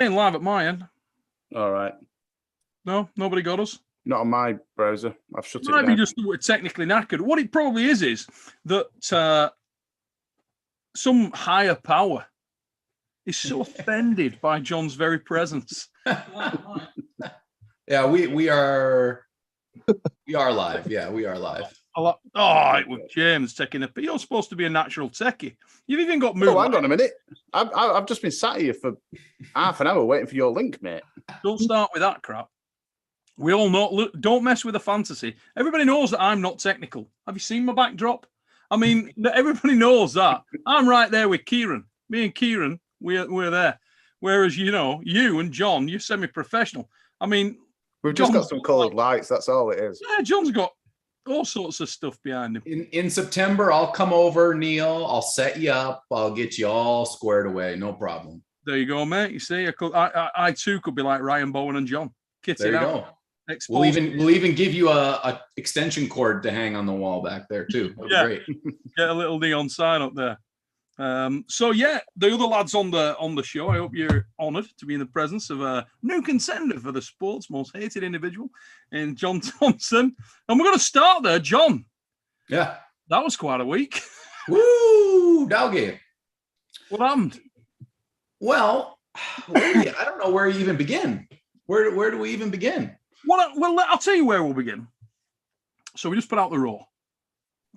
Ain't live at my end. All right. No, nobody got us. Not on my browser. I've shut it Might down. be just that we're technically knackered. What it probably is that some higher power is so offended by John's very presence. Yeah, we are live. Yeah, we are live. It was James taking a. You're supposed to be a natural techie. You've even got moved. Oh, hang on a minute. I've just been sat here for half an hour waiting for your link, mate. Don't start with that crap. We all know. Look, don't mess with the fantasy. Everybody knows that I'm not technical. Have you seen my backdrop? I mean, everybody knows that. I'm right there with Kieran. Me and Kieran, we're there. Whereas, you and John, you're semi-professional. I mean, we've just got some coloured lights. That's all it is. Yeah, John's got all sorts of stuff behind him. In September, I'll come over, Neil. I'll set you up. I'll get you all squared away. No problem. There you go, mate. You see, I too could be like Ryan Bowen and John. There you go. We'll even give you a extension cord to hang on the wall back there too. Great. Get a little neon sign up there. So yeah, the other lads on the show, I hope you're honoured to be in the presence of a new contender for the sport's most hated individual in John Thompson. And we're going to start there, John. Yeah. That was quite a week. Woo, doggy. What happened? Well, I don't know where you even begin. Where do we even begin? Well, I'll tell you where we'll begin. So we just put out the Raw.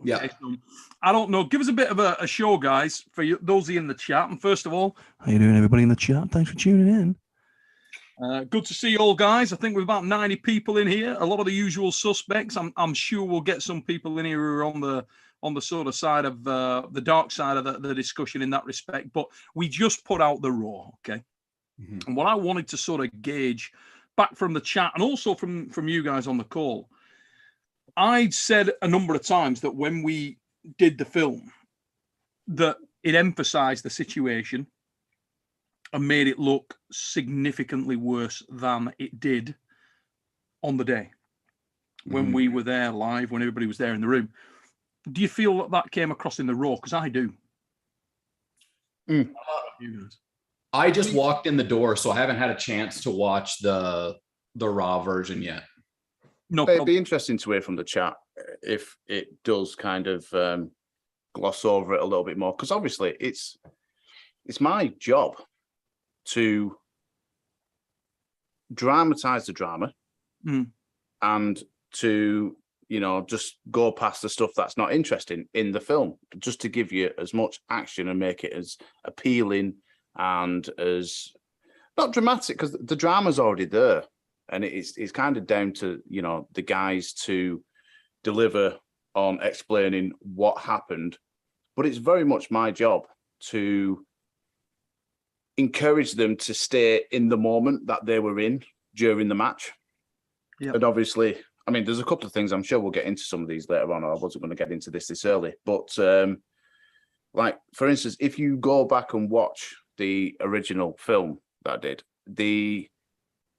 Yeah. Okay, so I don't know. Give us a bit of a show, guys, for you, those in the chat. And first of all, how you doing, everybody in the chat? Thanks for tuning in. Good to see you all, guys. I think we've about 90 people in here. A lot of the usual suspects. I'm sure we'll get some people in here who are on the sort of side of the dark side of the discussion in that respect. But we just put out the Raw, okay? Mm-hmm. And what I wanted to sort of gauge back from the chat and also from you guys on the call, I'd said a number of times that when we did the film, that it emphasized the situation and made it look significantly worse than it did on the day when we were there live, when everybody was there in the room. Do you feel that came across in the Raw? Because I do. I just walked in the door, so I haven't had a chance to watch the Raw version yet. No, it'd be interesting to hear from the chat if it does kind of gloss over it a little bit more, because obviously it's my job to dramatize the drama and to just go past the stuff that's not interesting in the film, just to give you as much action and make it as appealing and as not dramatic, because the drama's already there. And it's kind of down to, the guys to deliver on explaining what happened. But it's very much my job to encourage them to stay in the moment that they were in during the match. Yep. And obviously, I mean, there's a couple of things. I'm sure we'll get into some of these later on. I wasn't going to get into this early. But, like, for instance, if you go back and watch the original film that I did,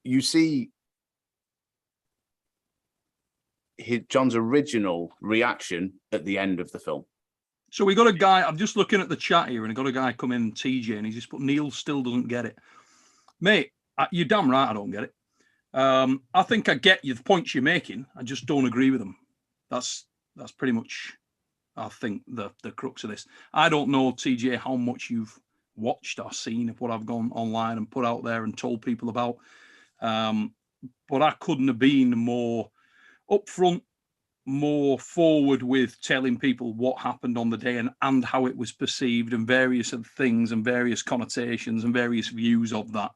you see John's original reaction at the end of the film. So we got a guy, I'm just looking at the chat here, and I got a guy come in, TJ, and he's just put, Neil still doesn't get it. Mate, you're damn right I don't get it. I think I get you, the points you're making. I just don't agree with them. That's pretty much, I think, the crux of this. I don't know, TJ, how much you've watched or seen of what I've gone online and put out there and told people about. But I couldn't have been more upfront, more forward with telling people what happened on the day and how it was perceived and various things and various connotations and various views of that.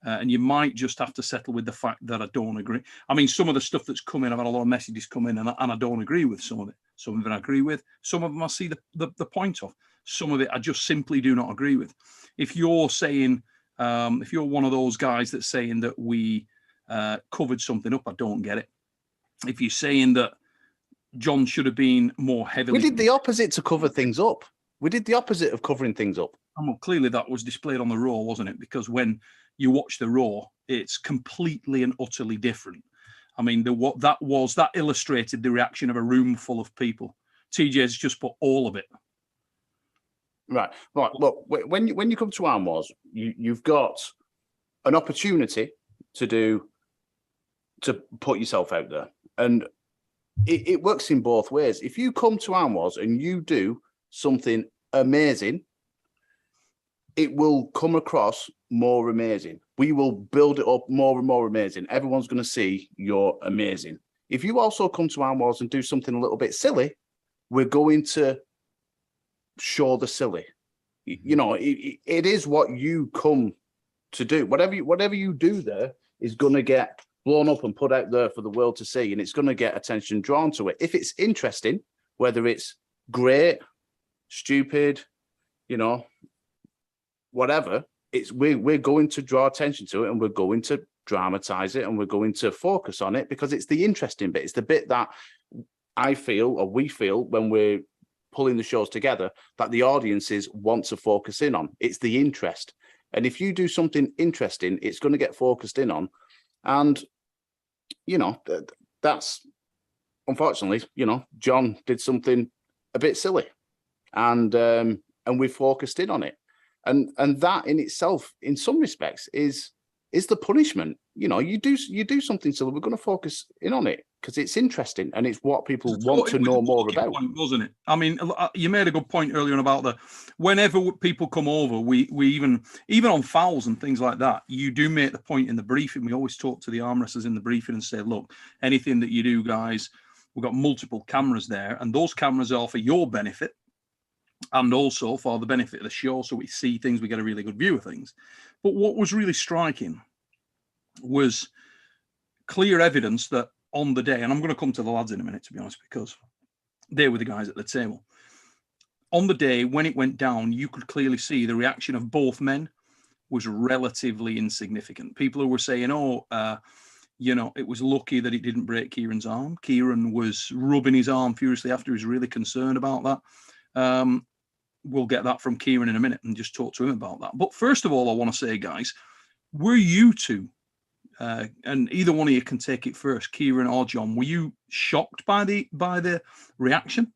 And you might just have to settle with the fact that I don't agree. I mean, some of the stuff that's come in, I've had a lot of messages come in and I don't agree with some of it. Some of it I agree with. Some of them I see the point of. Some of it I just simply do not agree with. If you're saying, if you're one of those guys that's saying that we covered something up, I don't get it. If you're saying that John should have been more heavily... We did the opposite to cover things up. We did the opposite of covering things up. And well, clearly that was displayed on the Raw, wasn't it? Because when you watch the Raw, it's completely and utterly different. I mean, that illustrated the reaction of a room full of people. TJ's just put all of it. Right. Look, when you come to Arm Wars, you've got an opportunity to put yourself out there. And it works in both ways. If you come to Arm Wars and you do something amazing, it will come across more amazing. We will build it up more and more amazing. Everyone's going to see you're amazing. If you also come to Arm Wars and do something a little bit silly, we're going to show the silly. You know, it is what you come to do. Whatever you do there is going to get blown up and put out there for the world to see, and it's going to get attention drawn to it. If it's interesting, whether it's great, stupid, you know, whatever, we're going to draw attention to it, and we're going to dramatize it, and we're going to focus on it, because it's the interesting bit. It's the bit that I feel, or we feel, when we're pulling the shows together, that the audiences want to focus in on. It's the interest. And if you do something interesting, it's going to get focused in on. And, you know, that's, unfortunately, you know, John did something a bit silly, and we focused in on it. And that in itself, in some respects, is the punishment. You know, you do something silly, we're going to focus in on it because it's interesting and it's what people want to know more about. Point, wasn't it? I mean, you made a good point earlier on about whenever people come over, we even on fouls and things like that, you do make the point in the briefing. We always talk to the arm wrestlers in the briefing and say, look, anything that you do, guys, we've got multiple cameras there, and those cameras are for your benefit and also for the benefit of the show, so we see things, we get a really good view of things. But what was really striking was clear evidence that on the day, and I'm going to come to the lads in a minute, to be honest, because they were the guys at the table. On the day when it went down, you could clearly see the reaction of both men was relatively insignificant. People who were saying, you know, it was lucky that it didn't break Kieran's arm. Kieran was rubbing his arm furiously after. He was really concerned about that. We'll get that from Kieran in a minute and just talk to him about that. But first of all, I want to say, guys, were you two, and either one of you can take it first, Kieran or John, were you shocked by the reaction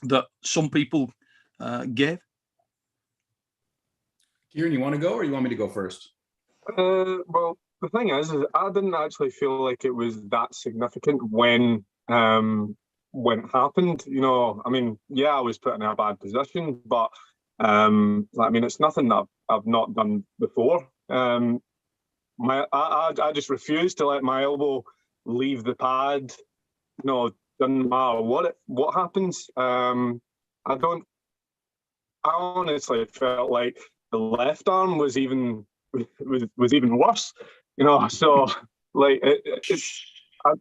that some people gave? Kieran, you want to go, or you want me to go first? Well, the thing is I didn't actually feel like it was that significant when it happened. You know, I mean, yeah, I was put in a bad position, but I mean, it's nothing that I've not done before. I just refused to let my elbow leave the pad. You know, doesn't matter what happens. I honestly felt like the left arm was even worse. You know, so like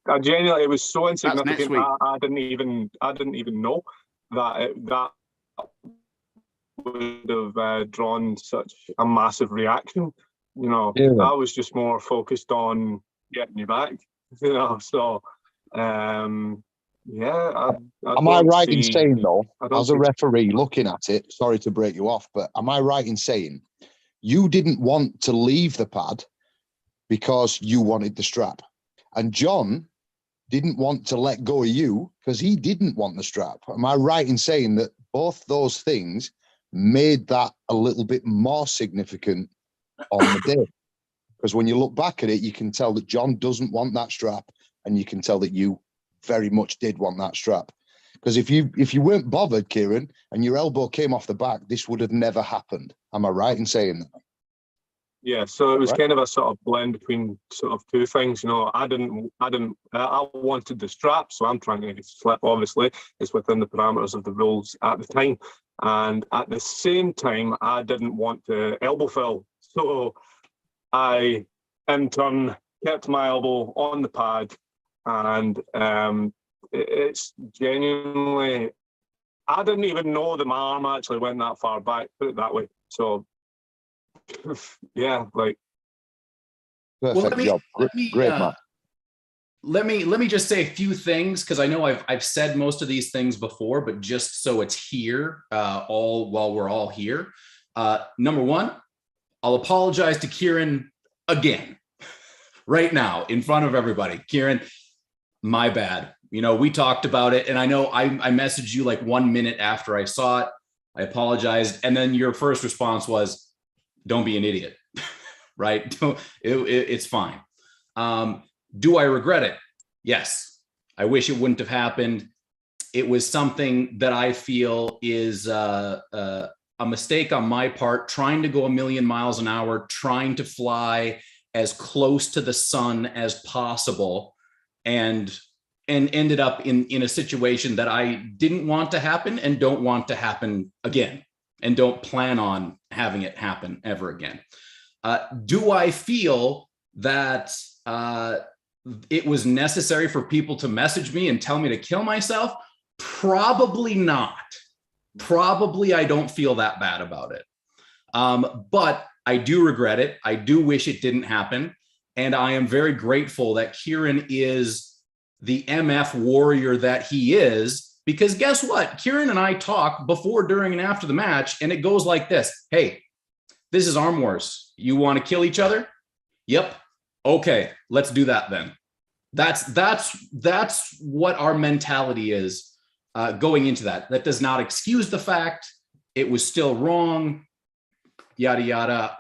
I genuinely, it was so insignificant. I didn't even know that would have drawn such a massive reaction. You know, yeah. I was just more focused on getting you back. You know, so yeah. Am I right in saying, though, as a referee looking at it, sorry to break you off, but am I right in saying you didn't want to leave the pad because you wanted the strap, and John didn't want to let go of you because he didn't want the strap? Am I right in saying that both those things made that a little bit more significant on the day? Because when you look back at it, you can tell that John doesn't want that strap, and you can tell that you very much did want that strap. Because if you weren't bothered, Kieran, and your elbow came off the back, this would have never happened. Am I right in saying that? Yeah, so it was kind of a sort of blend between sort of two things. You know, I wanted the strap, so I'm trying to slip. Obviously, it's within the parameters of the rules at the time, and at the same time, I didn't want to elbow fill. So I, in turn, kept my elbow on the pad, and it's genuinely, I didn't even know that my arm actually went that far back, put it that way. So yeah, like, perfect job. Great man. Let me just say a few things, because I know I've said most of these things before, but just so it's here, all while we're all here. Number one, I'll apologize to Kieran again, right now, in front of everybody. Kieran, my bad. You know, we talked about it, and I know I messaged you like 1 minute after I saw it. I apologized, and then your first response was, "Don't be an idiot." right? It's fine. Do I regret it? Yes. I wish it wouldn't have happened. It was something that I feel is a mistake on my part, trying to go 1,000,000 miles an hour, trying to fly as close to the sun as possible, and ended up in a situation that I didn't want to happen and don't want to happen again, and don't plan on having it happen ever again. Do I feel that it was necessary for people to message me and tell me to kill myself? Probably not. Probably I don't feel that bad about it. But I do regret it. I do wish it didn't happen. And I am very grateful that Kieran is the MF warrior that he is, because guess what? Kieran and I talk before, during, and after the match, and it goes like this. Hey, this is Arm Wars. You want to kill each other? Yep. Okay, let's do that then. That's what our mentality is going into that. That does not excuse the fact it was still wrong, yada, yada.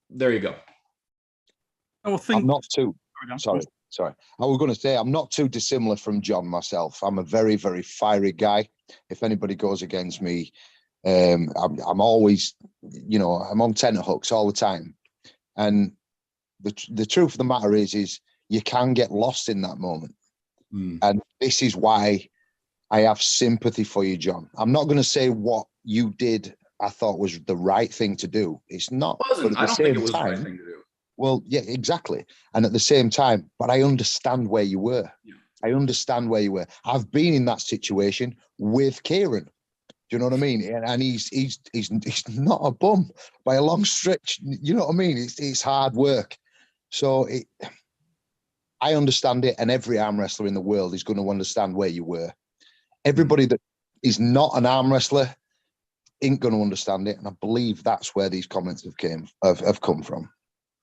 There you go. I'm not too, sorry. I was going to say, I'm not too dissimilar from John myself. I'm a very, very fiery guy. If anybody goes against me, I'm always, you know, I'm on tenterhooks all the time. And the truth of the matter is you can get lost in that moment. And this is why I have sympathy for you, John. I'm not going to say what you did I thought was the right thing to do. It's not. But at the same time, the right thing to do. Well, yeah, exactly. And at the same time, but I understand where you were. Yeah. I understand where you were. I've been in that situation with Kieran. Do you know what I mean? And he's not a bum by a long stretch. You know what I mean? It's hard work. So I understand it, and every arm wrestler in the world is going to understand where you were. Everybody that is not an arm wrestler ain't going to understand it, and I believe that's where these comments have come from.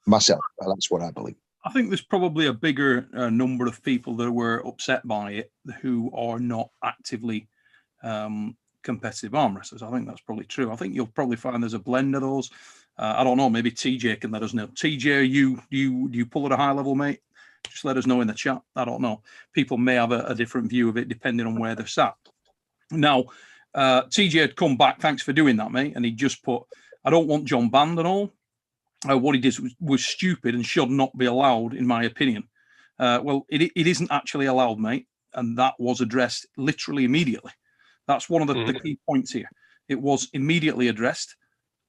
Myself, that's what I believe. I think there's probably a bigger number of people that were upset by it who are not actively competitive arm wrestlers. I think that's probably true. I think you'll probably find there's a blend of those. I don't know. Maybe TJ can let us know. TJ, you pull at a high level, mate? Just let us know in the chat. I don't know. People may have a different view of it depending on where they're sat. Now, TJ had come back. Thanks for doing that, mate. And he just put, I don't want John banned and all. What he did was stupid and should not be allowed, in my opinion. Well, it isn't actually allowed, mate. And that was addressed literally immediately. That's one of the key points here. It was immediately addressed.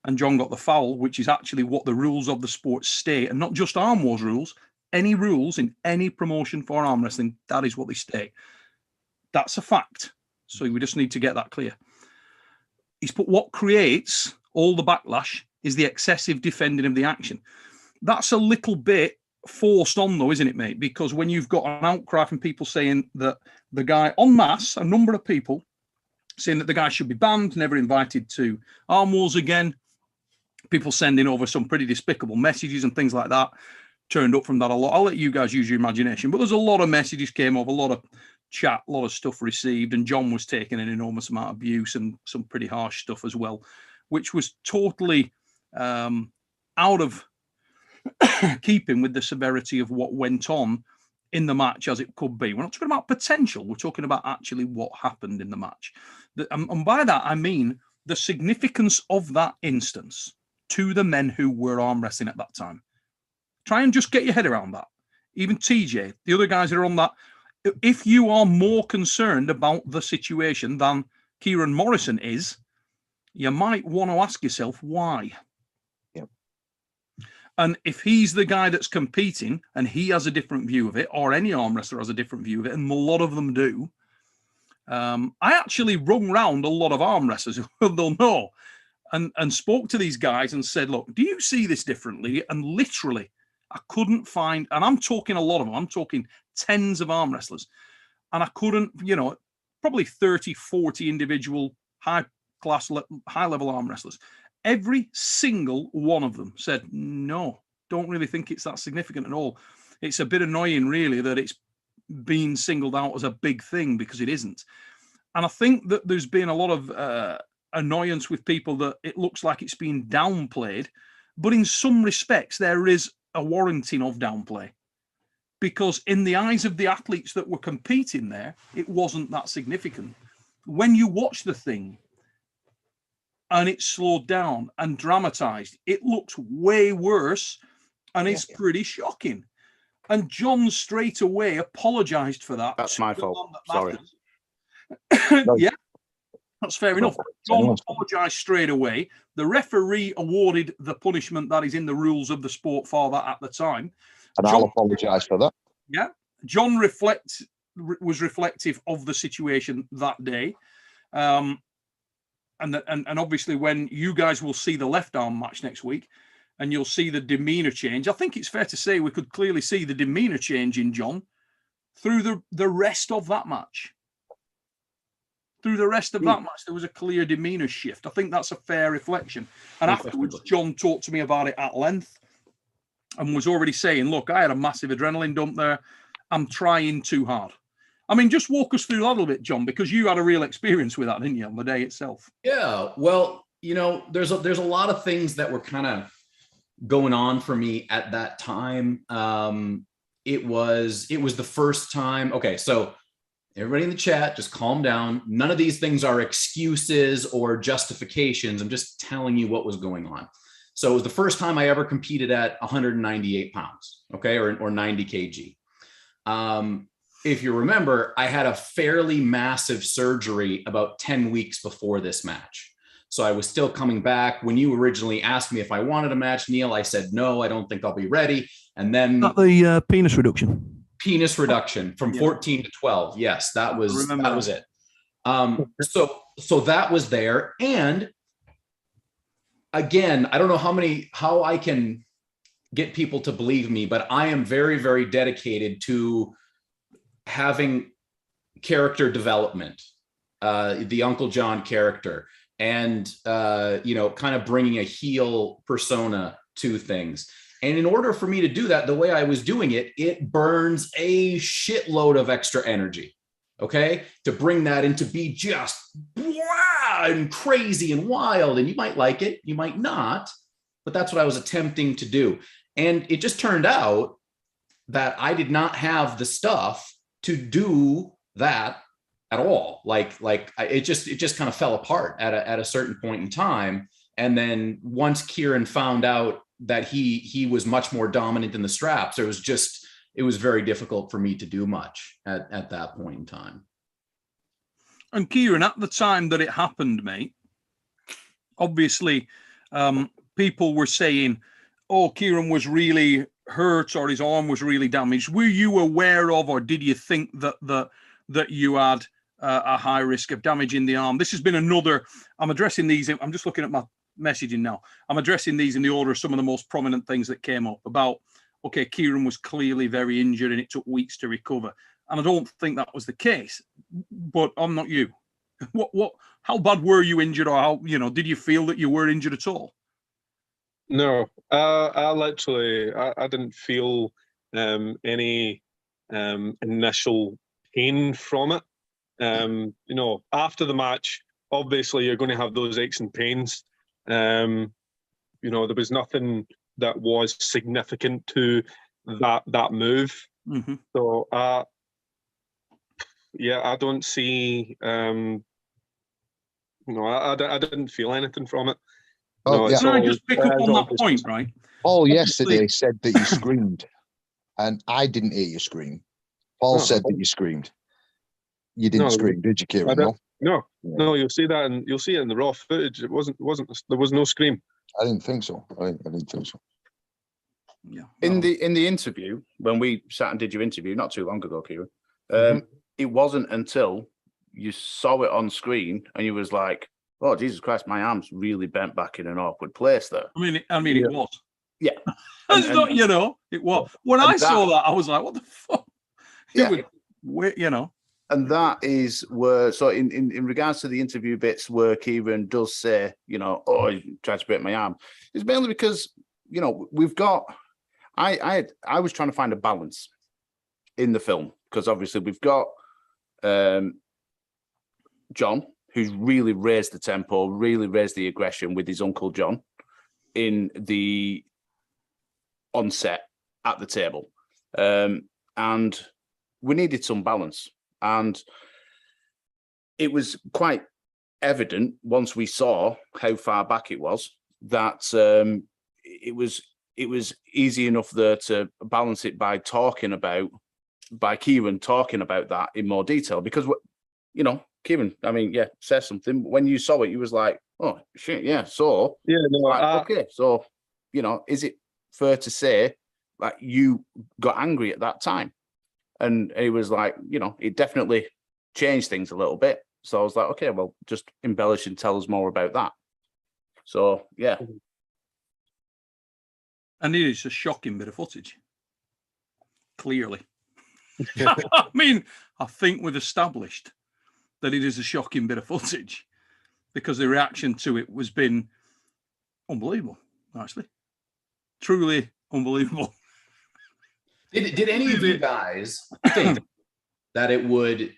And John got the foul, which is actually what the rules of the sport state. And not just Arm Wars rules. Any rules in any promotion for arm wrestling, that is what they state. That's a fact. So we just need to get that clear. He's put what creates all the backlash is the excessive defending of the action. That's a little bit forced on, though, isn't it, mate? Because when you've got an outcry from people saying that the guy, en masse, a number of people saying that the guy should be banned, never invited to Arm Wars again, people sending over some pretty despicable messages and things like that, turned up from that a lot. I'll let you guys use your imagination, but there's a lot of messages came over, a lot of chat, a lot of stuff received, and John was taking an enormous amount of abuse and some pretty harsh stuff as well, which was totally out of keeping with the severity of what went on in the match as it could be. We're not talking about potential. We're talking about actually what happened in the match. And by that, I mean the significance of that instance to the men who were arm wrestling at that time. Try and just get your head around that. Even TJ, the other guys that are on that, if you are more concerned about the situation than Kieran Morrison is, you might want to ask yourself why. Yep. And if he's the guy that's competing and he has a different view of it, or any arm wrestler has a different view of it, and a lot of them do, I actually rung round a lot of arm wrestlers who they'll know and spoke to these guys and said, look, do you see this differently? And literally, I couldn't find, and I'm talking a lot of them, I'm talking tens of arm wrestlers, and I couldn't, probably 30, 40 individual high-level arm wrestlers. Every single one of them said, no, don't really think it's that significant at all. It's a bit annoying, really, that it's been singled out as a big thing, because it isn't. And I think that there's been a lot of annoyance with people that it looks like it's been downplayed, But in some respects, there is a warranting of downplay, because in the eyes of the athletes that were competing there, it wasn't that significant. When you watch the thing and it's slowed down and dramatized, it looks way worse, and it's pretty shocking. And John straight away apologized for that. That's my fault. Sorry. Yeah, that's fair enough. John apologized straight away. The referee awarded the punishment that is in the rules of the sport for that at the time. And I'll apologize for that. Yeah. John was reflective of the situation that day. And obviously when you guys will see the left arm match next week, and you'll see the demeanor change, I think it's fair to say we could clearly see the demeanor change in John through the rest of that match. Through the rest of that match, there was a clear demeanor shift. I think that's a fair reflection. And afterwards, John talked to me about it at length and was already saying, look, I had a massive adrenaline dump there. I'm trying too hard. I mean, just walk us through that a little bit, John, because you had a real experience with that, didn't you, on the day itself? Yeah, well, you know, there's a lot of things that were kind of going on for me at that time. It was the first time. Okay, so everybody in the chat, just calm down. None of these things are excuses or justifications. I'm just telling you what was going on. So it was the first time I ever competed at 198 pounds, okay, or 90 kg. If you remember, I had a fairly massive surgery about 10 weeks before this match. So I was still coming back. When you originally asked me if I wanted a match, Neil, I said, no, I don't think I'll be ready. And then the penis reduction. Penis reduction from 14 to 12. Yes, that was it. So that was there. And again, I don't know how I can get people to believe me, but I am very, very dedicated to having character development, the Uncle John character, and you know, kind of bringing a heel persona to things. And in order for me to do that, the way I was doing it, it burns a shitload of extra energy, okay? To bring that in, to be just wow and crazy and wild. And you might like it, you might not, but that's what I was attempting to do. And it just turned out that I did not have the stuff to do that at all. It just kind of fell apart at a certain point in time. And then once Kieran found out that he was much more dominant in the straps, it was very difficult for me to do much at that point in time. And Kieran, at the time that it happened, mate, obviously people were saying, oh, Kieran was really hurt or his arm was really damaged. Were you aware of, or did you think that you had a high risk of damaging the arm? This has been another, I'm addressing these, I'm just looking at my messaging now. I'm addressing these in the order of some of the most prominent things that came up about, okay, Kieran was clearly very injured and it took weeks to recover. And I don't think that was the case, but I'm not you. How bad were you injured, or how, you know, did you feel that you were injured at all? No, I didn't feel any initial pain from it. You know, after the match, obviously you're going to have those aches and pains. You know, there was nothing that was significant to that move. Mm-hmm. So, yeah, I don't see. No, I didn't feel anything from it. Oh, no, yeah. Can I just pick up on that point, right? Paul yesterday said that you screamed, and I didn't hear you scream. Paul said that you screamed. You didn't scream, did you, Kieran? No, you'll see that, and you'll see it in the raw footage. It wasn't. There was no scream. I didn't think so. I didn't think so. Yeah. In the interview, when we sat and did your interview not too long ago, Kieran, it wasn't until you saw it on screen and you was like, "Oh, Jesus Christ, my arm's really bent back in an awkward place there." I mean, it was. Yeah. Not, you know, it was. When I saw that, I was like, "What the fuck?" Yeah. You know. And that is where, so in regards to the interview bits where Kieran does say, you know, oh, he tried to break my arm, it's mainly because, you know, we've got, I was trying to find a balance in the film, because obviously we've got John, who's really raised the tempo, really raised the aggression with his Uncle John. in the onset at the table. And we needed some balance. And it was quite evident once we saw how far back it was that it was easy enough there to balance it by Kieran talking about that in more detail, because you know, Kieran, I mean, yeah, says something. When you saw it, you was like, oh shit, yeah. So yeah, no, like, okay, so you know, is it fair to say that you got angry at that time? And it was like, you know, it definitely changed things a little bit. So I was like, okay, well, just embellish and tell us more about that. So yeah. And it is a shocking bit of footage. Clearly. I mean, I think we've established that it is a shocking bit of footage because the reaction to it has been unbelievable, actually. Truly unbelievable. Did any of you guys think that it would,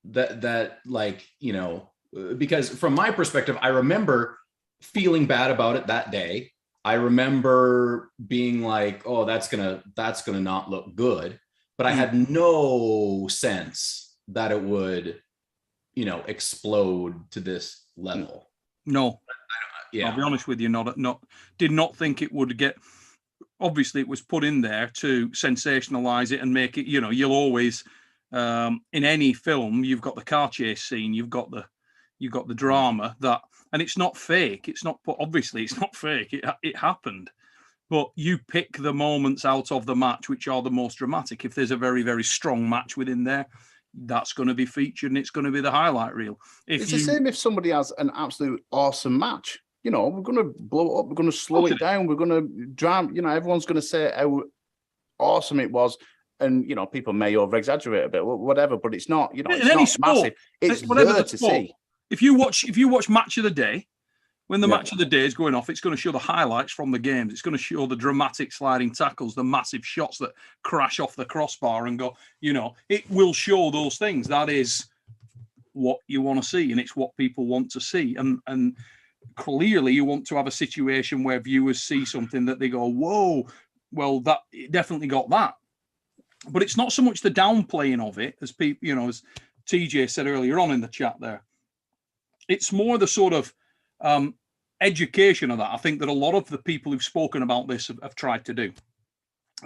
that like, you know, because from my perspective, I remember feeling bad about it that day. I remember being like, oh, that's gonna not look good. But I had no sense that it would, you know, explode to this level. No. Yeah. I'll be honest with you, did not think it would get. Obviously, it was put in there to sensationalize it and make it, you know, you'll always, in any film, you've got the car chase scene, you've got the drama that, and it's not fake. It's not, obviously, it's not fake. It happened. But you pick the moments out of the match which are the most dramatic. If there's a very, very strong match within there, that's going to be featured and it's going to be the highlight reel. It's the same if somebody has an absolute awesome match. You know, we're going to blow it up. We're going to slow it down. We're going to drown. You know, everyone's going to say how awesome it was. And, you know, people may over-exaggerate a bit, whatever, but it's not, you know, it's not sport, massive. It's there to see. If you watch Match of the Day, when the match of the day is going off, it's going to show the highlights from the games. It's going to show the dramatic sliding tackles, the massive shots that crash off the crossbar and go, you know, it will show those things. That is what you want to see, and it's what people want to see. And clearly you want to have a situation where viewers see something that they go, whoa, well, that it definitely got that. But it's not so much the downplaying of it, as people, you know, as TJ said earlier on in the chat there. It's more the sort of education of that. I think that a lot of the people who've spoken about this have tried to do.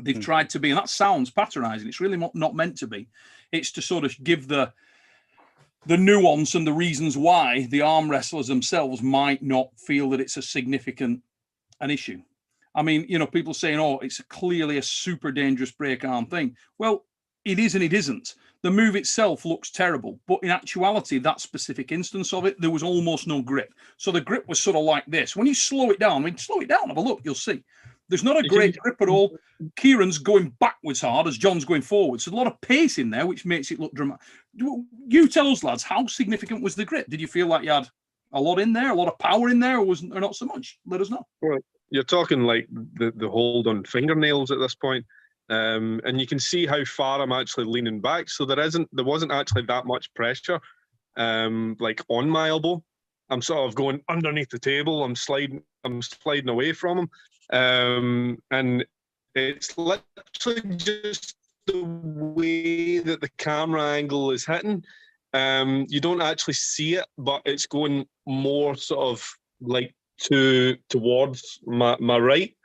They've tried to be, and that sounds patronizing. It's really not meant to be. It's to sort of give the nuance and the reasons why the arm wrestlers themselves might not feel that it's a significant an issue. I mean, you know, people saying, oh, it's clearly a super dangerous break arm thing. Well, it is and it isn't. The move itself looks terrible, but in actuality, that specific instance of it, there was almost no grip. So the grip was sort of like this. When you slow it down, have a look, you'll see. There's not a great grip at all. Kieran's going backwards hard as John's going forwards. There's a lot of pace in there, which makes it look dramatic. You tell us, lads, how significant was the grip? Did you feel like you had a lot in there, a lot of power in there, or not so much? Let us know. Well, you're talking like the hold on fingernails at this point. And you can see how far I'm actually leaning back. So there wasn't actually that much pressure, like on my elbow. I'm sort of going underneath the table. I'm sliding away from him. And it's literally just the way that the camera angle is hitting. You don't actually see it, but it's going more sort of like towards my right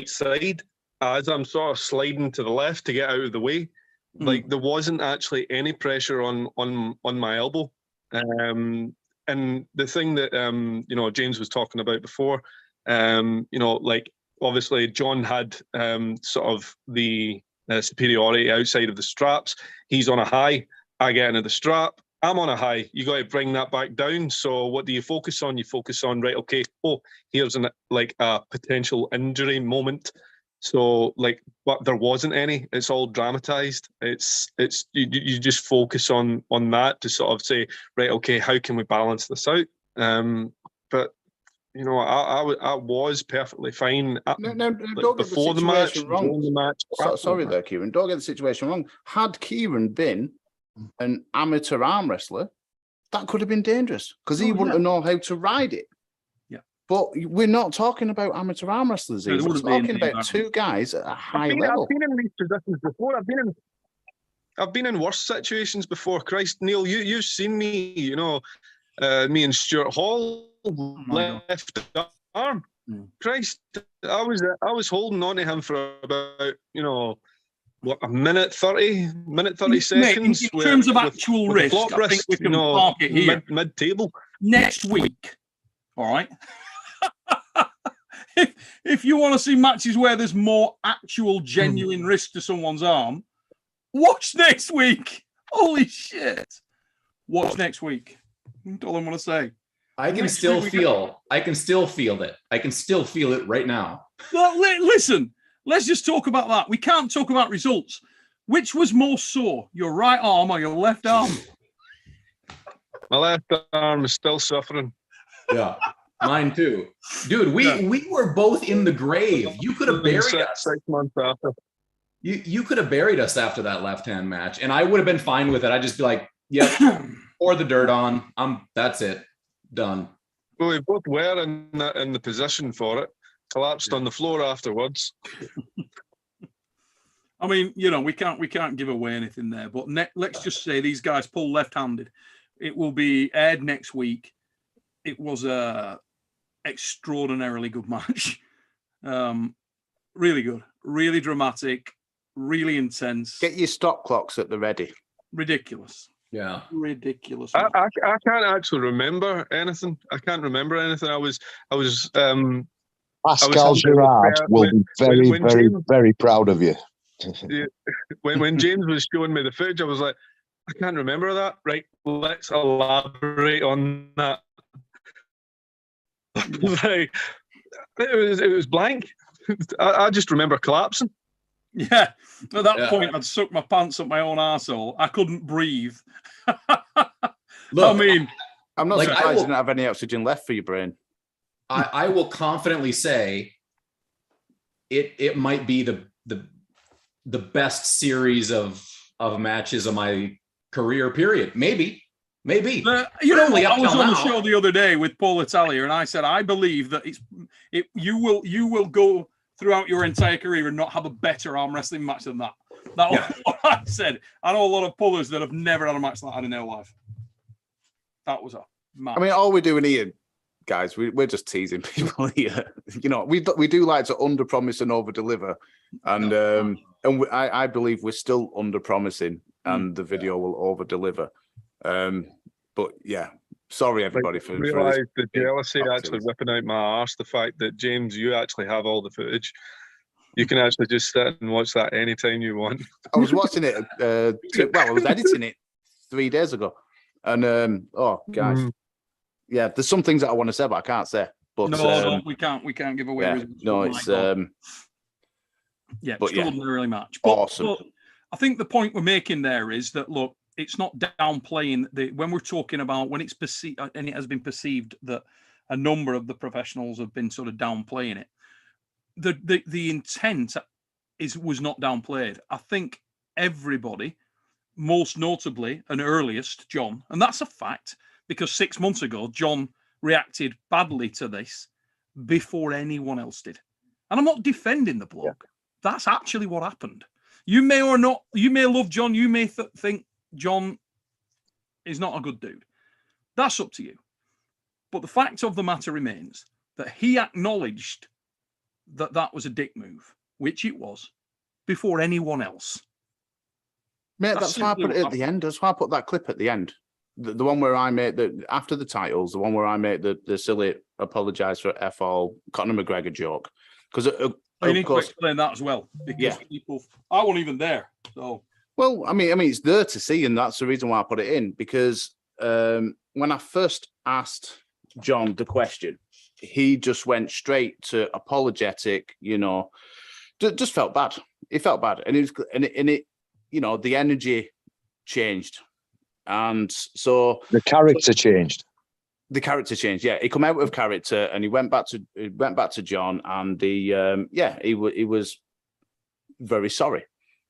side. As I'm sort of sliding to the left to get out of the way, like there wasn't actually any pressure on my elbow. And the thing that you know, James was talking about before, you know, like obviously John had sort of the superiority outside of the straps. He's on a high. I get into the strap. I'm on a high. You got to bring that back down. So what do you focus on? You focus on, right, okay, oh, here's like a potential injury moment. So like, but there wasn't any. It's all dramatized. You just focus on that to sort of say, right, okay, how can we balance this out? But you know, I was perfectly fine before the match, during the match. Sorry there, Kieran. Don't get the situation wrong. Had Kieran been an amateur arm wrestler, that could have been dangerous because he wouldn't have known how to ride it. Yeah. But we're not talking about amateur arm wrestlers. We're talking about two guys at a high level. I've been in these positions before. I've been in worse situations before. Christ, Neil, you've seen me. You know, me and Stuart Hall left arm. Christ, I was holding on to him for about, you know, what, a minute 30 seconds. In terms of actual risk, I think we can park it here. Mid-table. Next week, all right? if you want to see matches where there's more actual genuine risk to someone's arm, watch next week. Holy shit. Watch next week. That's all I want to say. I can still feel it. I can still feel it right now. Well, listen, let's just talk about that. We can't talk about results. Which was more sore, your right arm or your left arm? My left arm is still suffering. Yeah, mine too. Dude, we were both in the grave. You could have buried us. 6 months after. You could have buried us after that left-hand match, and I would have been fine with it. I'd just be like, yep, pour the dirt on. That's it. Done. Well, we both were in the position for it. Collapsed on the floor afterwards. I mean, you know, we can't give away anything there. But let's just say these guys pull left-handed. It will be aired next week. It was a extraordinarily good match. Really good, really dramatic, really intense. Get your stop clocks at the ready. Ridiculous. Yeah, ridiculous. I can't actually remember anything. I can't remember anything. I was. Pascal Girard will be very proud of you. Yeah, when James was showing me the footage, I was like, I can't remember that. Right, let's elaborate on that. Like, it was blank. I just remember collapsing. Yeah, at that point, I'd sucked my pants up my own arsehole. I couldn't breathe. Look, I mean, I'm not surprised you didn't have any oxygen left for your brain. I will confidently say it might be the best series of matches of my career. Period. Maybe. You know, I was on the show the other day with Paul Italia, and I said I believe that you will go throughout your entire career and not have a better arm wrestling match than that. That was what I said. I know a lot of pullers that have never had a match like that in their life. That was a match. I mean, all we're doing here, guys, we're just teasing people here. You know, we do like to under promise and over deliver, and I believe we're still under promising, and the video will over deliver. But yeah, sorry everybody for realize the jealousy actually whipping out my arse. The fact that James, you actually have all the footage. You can actually just sit and watch that anytime you want. I was watching it. I was editing it 3 days ago, and oh guys. Yeah, there's some things that I want to say, but I can't say. But no, we can't give away. Yeah, no, it's yeah, extraordinarily match. Awesome. But I think the point we're making there is that look, it's not downplaying when we're talking about when it's perceived, and it has been perceived that a number of the professionals have been sort of downplaying it. The intent was not downplayed. I think everybody, most notably and earliest John, and that's a fact. Because 6 months ago, John reacted badly to this before anyone else did. And I'm not defending the bloke. Yeah. That's actually what happened. You may or not, you may love John. You may think John is not a good dude. That's up to you. But the fact of the matter remains that he acknowledged that that was a dick move, which it was, before anyone else. Mate, that's why I put it at the end. That's why I put that clip at the end. The one where I made after the titles, the one where I made the silly apologise for F all Conor McGregor joke. Because you need to explain that as well. Because people, I wasn't even there. So well, I mean, it's there to see, and that's the reason why I put it in. Because when I first asked John the question, he just went straight to apologetic. You know, just felt bad. It felt bad, and it you know, the energy changed. And so the character changed. The character changed. Yeah, he come out of character and he went back to John, and he was very sorry.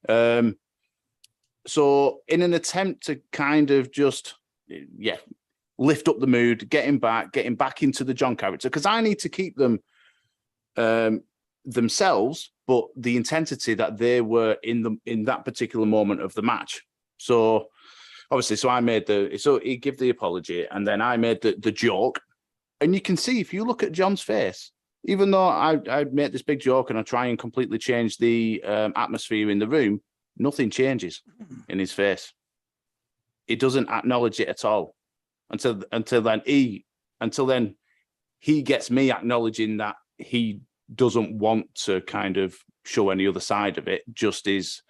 So in an attempt to kind of just lift up the mood, getting back into the John character, because I need to keep them themselves, but the intensity that they were in that particular moment of the match. So obviously, so he gave the apology, and then I made the joke, and you can see if you look at John's face, even though I made this big joke and I try and completely change the atmosphere in the room, nothing changes in his face. He doesn't acknowledge it at all until then he gets me acknowledging that he doesn't want to kind of show any other side of it, just his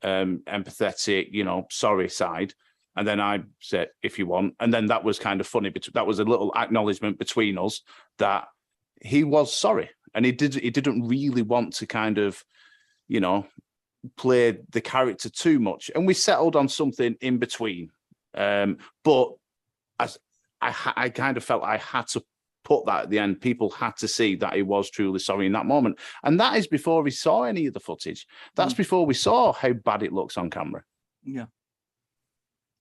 empathetic, sorry side. And then I said, if you want, and then that was kind of funny. That was a little acknowledgement between us that he was sorry, and he didn't really want to kind of, play the character too much, and we settled on something in between. But as I kind of felt I had to put that at the end. People had to see that he was truly sorry in that moment, and that is before we saw any of the footage. That's before we saw how bad it looks on camera. Yeah.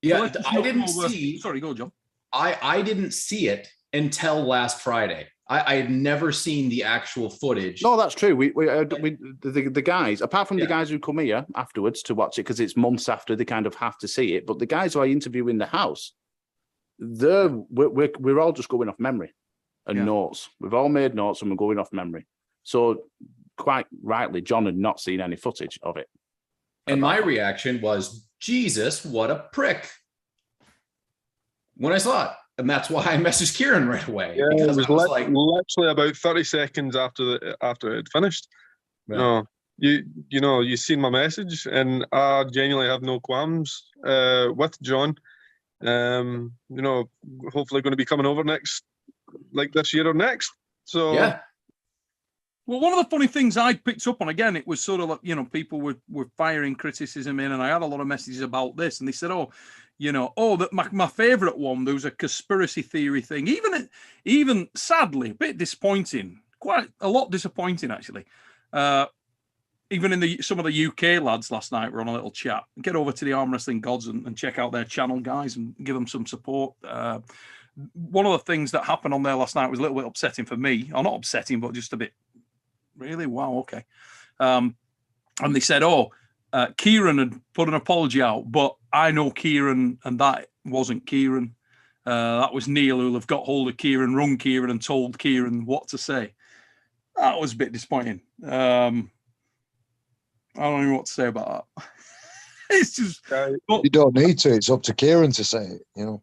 Yeah, I didn't see. Sorry, go, John. I didn't see it until last Friday. I had never seen the actual footage. No, that's true. The guys, apart from the guys who come here afterwards to watch it, because it's months after they kind of have to see it. But the guys who I interview in the house, we're all just going off memory and notes. We've all made notes and we're going off memory. So quite rightly, John had not seen any footage of it. And my reaction was, Jesus, what a prick, when I saw it. And that's why I messaged Kieran right away. Yeah, it was like literally about 30 seconds after it had finished. Yeah. You seen my message, and I genuinely have no qualms with John. Hopefully going to be coming over next, like this year or next. So yeah. Well, one of the funny things I picked up on, again, it was sort of like, people were firing criticism in, and I had a lot of messages about this, and they said, my favorite one, there was a conspiracy theory thing, even sadly, a bit disappointing, quite a lot disappointing, actually. Even in some of the UK lads last night were on a little chat. Get over to the Arm Wrestling Gods and check out their channel, guys, and give them some support. One of the things that happened on there last night was a little bit upsetting for me, or not upsetting, but just a bit, really? Wow, okay. And they said, Kieran had put an apology out, but I know Kieran, and that wasn't Kieran. That was Neil who'll have got hold of Kieran, rung Kieran, and told Kieran what to say. That was a bit disappointing. I don't know what to say about that. It's just... you don't need to. It's up to Kieran to say it,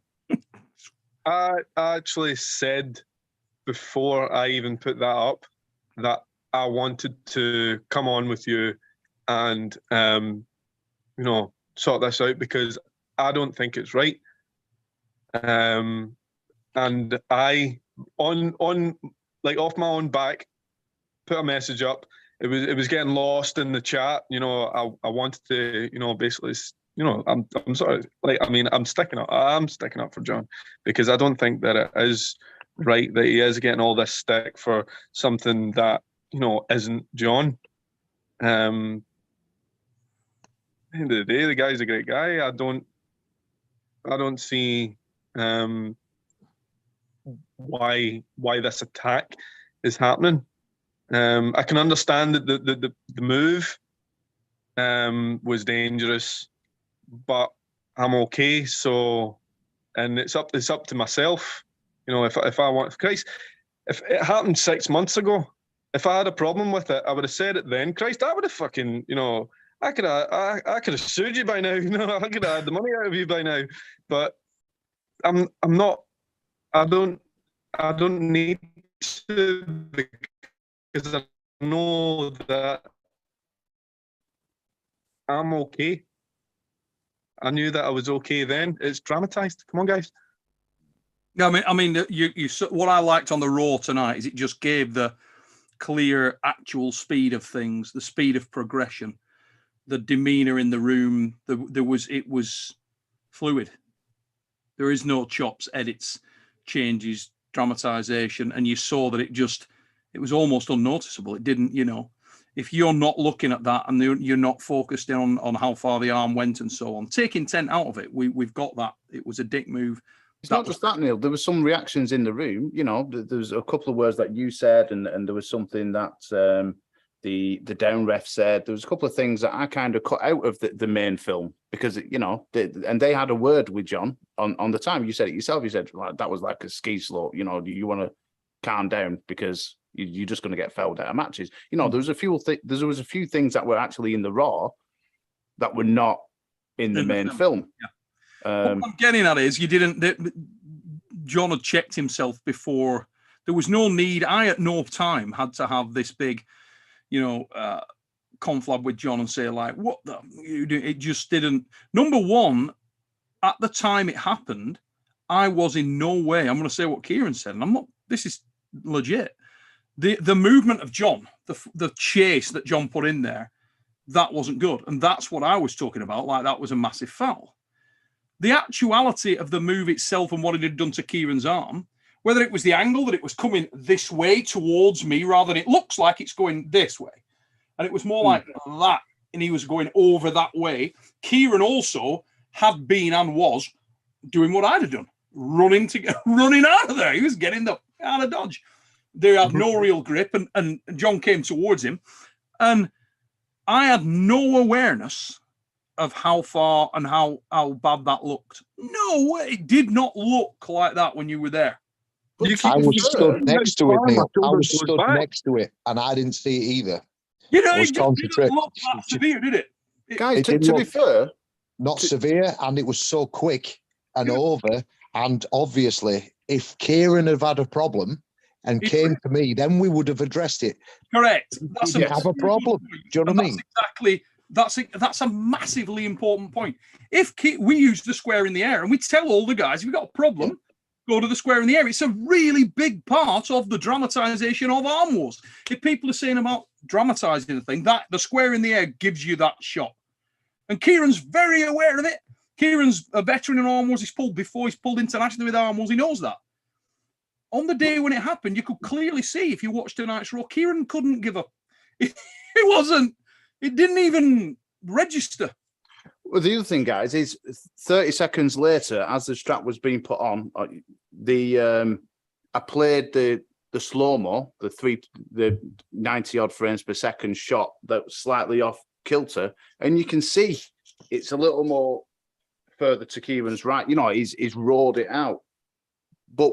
I actually said before I even put that up that I wanted to come on with you and sort this out, because I don't think it's right. And I off my own back put a message up. It was getting lost in the chat. I wanted to basically I'm sort of I'm sticking up for John, because I don't think that it is right that he is getting all this stick for something that isn't John. At the end of the day, the guy's a great guy. I don't see why this attack is happening. I can understand that the move was dangerous, but I'm okay. So, and it's up to myself. If I want, Christ, if it happened 6 months ago, if I had a problem with it, I would have said it then. Christ, I would have fucking, I could have sued you by now. I could have had the money out of you by now. But I'm not. I don't need to, because I know that I'm okay. I knew that I was okay then. It's dramatized. Come on, guys. Yeah, I mean, you. What I liked on the Raw tonight is it just gave the clear, actual speed of things, the speed of progression, the demeanor in the room. It was fluid. There is no chops, edits, changes, dramatization, and you saw that it was almost unnoticeable. It didn't, if you're not looking at that and you're not focused on how far the arm went and so on, take intent out of it. We've got that. It was a dick move. It's not just that, Neil. There were some reactions in the room. You know, there was a couple of words that you said, and there was something that the down ref said. There was a couple of things that I kind of cut out of the main film because, you know, they had a word with John on the time. You said it yourself. You said, well, that was like a ski slope. You know, you want to calm down because you're just going to get fouled out of matches. You know, there was a few things that were actually in the Raw that were not in the main film. Yeah. What I'm getting at is John had checked himself before. There was no need. I at no time had to have this big, you know, conflab with John and say like, what the, it just didn't. Number one, at the time it happened, I was in no way, I'm going to say what Kieran said, and I'm not, this is legit. The movement of John, the chase that John put in there, that wasn't good. And that's what I was talking about. Like, that was a massive foul. The actuality of the move itself and what it had done to Kieran's arm, whether it was the angle that it was coming this way towards me rather than it looks like it's going this way. And it was more like that. And he was going over that way. Kieran also had been and was doing what I'd have done, running out of there. He was getting out of dodge. They had no real grip, and John came towards him. And I had no awareness of how far and how bad that looked. No, it did not look like that when you were there. I was stood next to it, Neil. I was stood next to it, and I didn't see it either. You know, it didn't look that severe, did it? Guys, to be fair, not severe, and it was so quick and over. And obviously, if Kieran had a problem and came to me, then we would have addressed it. Correct. That's have a problem. Do you know what I mean? Exactly. That's a massively important point. If we use the square in the air and we tell all the guys, if you've got a problem, go to the square in the air. It's a really big part of the dramatization of Arm Wars. If people are saying about dramatizing the thing, that the square in the air gives you that shot. And Kieran's very aware of it. Kieran's a veteran in Arm Wars. He's pulled internationally with Arm Wars. He knows that. On the day when it happened, you could clearly see, if you watched tonight's Raw, Kieran couldn't give up. It didn't even register. Well, the other thing, guys, is 30 seconds later, as the strap was being put on, I played the slow-mo, the 90 odd frames per second shot that was slightly off kilter, and you can see it's a little more further to Kieran's right. You know, he's rolled it out. But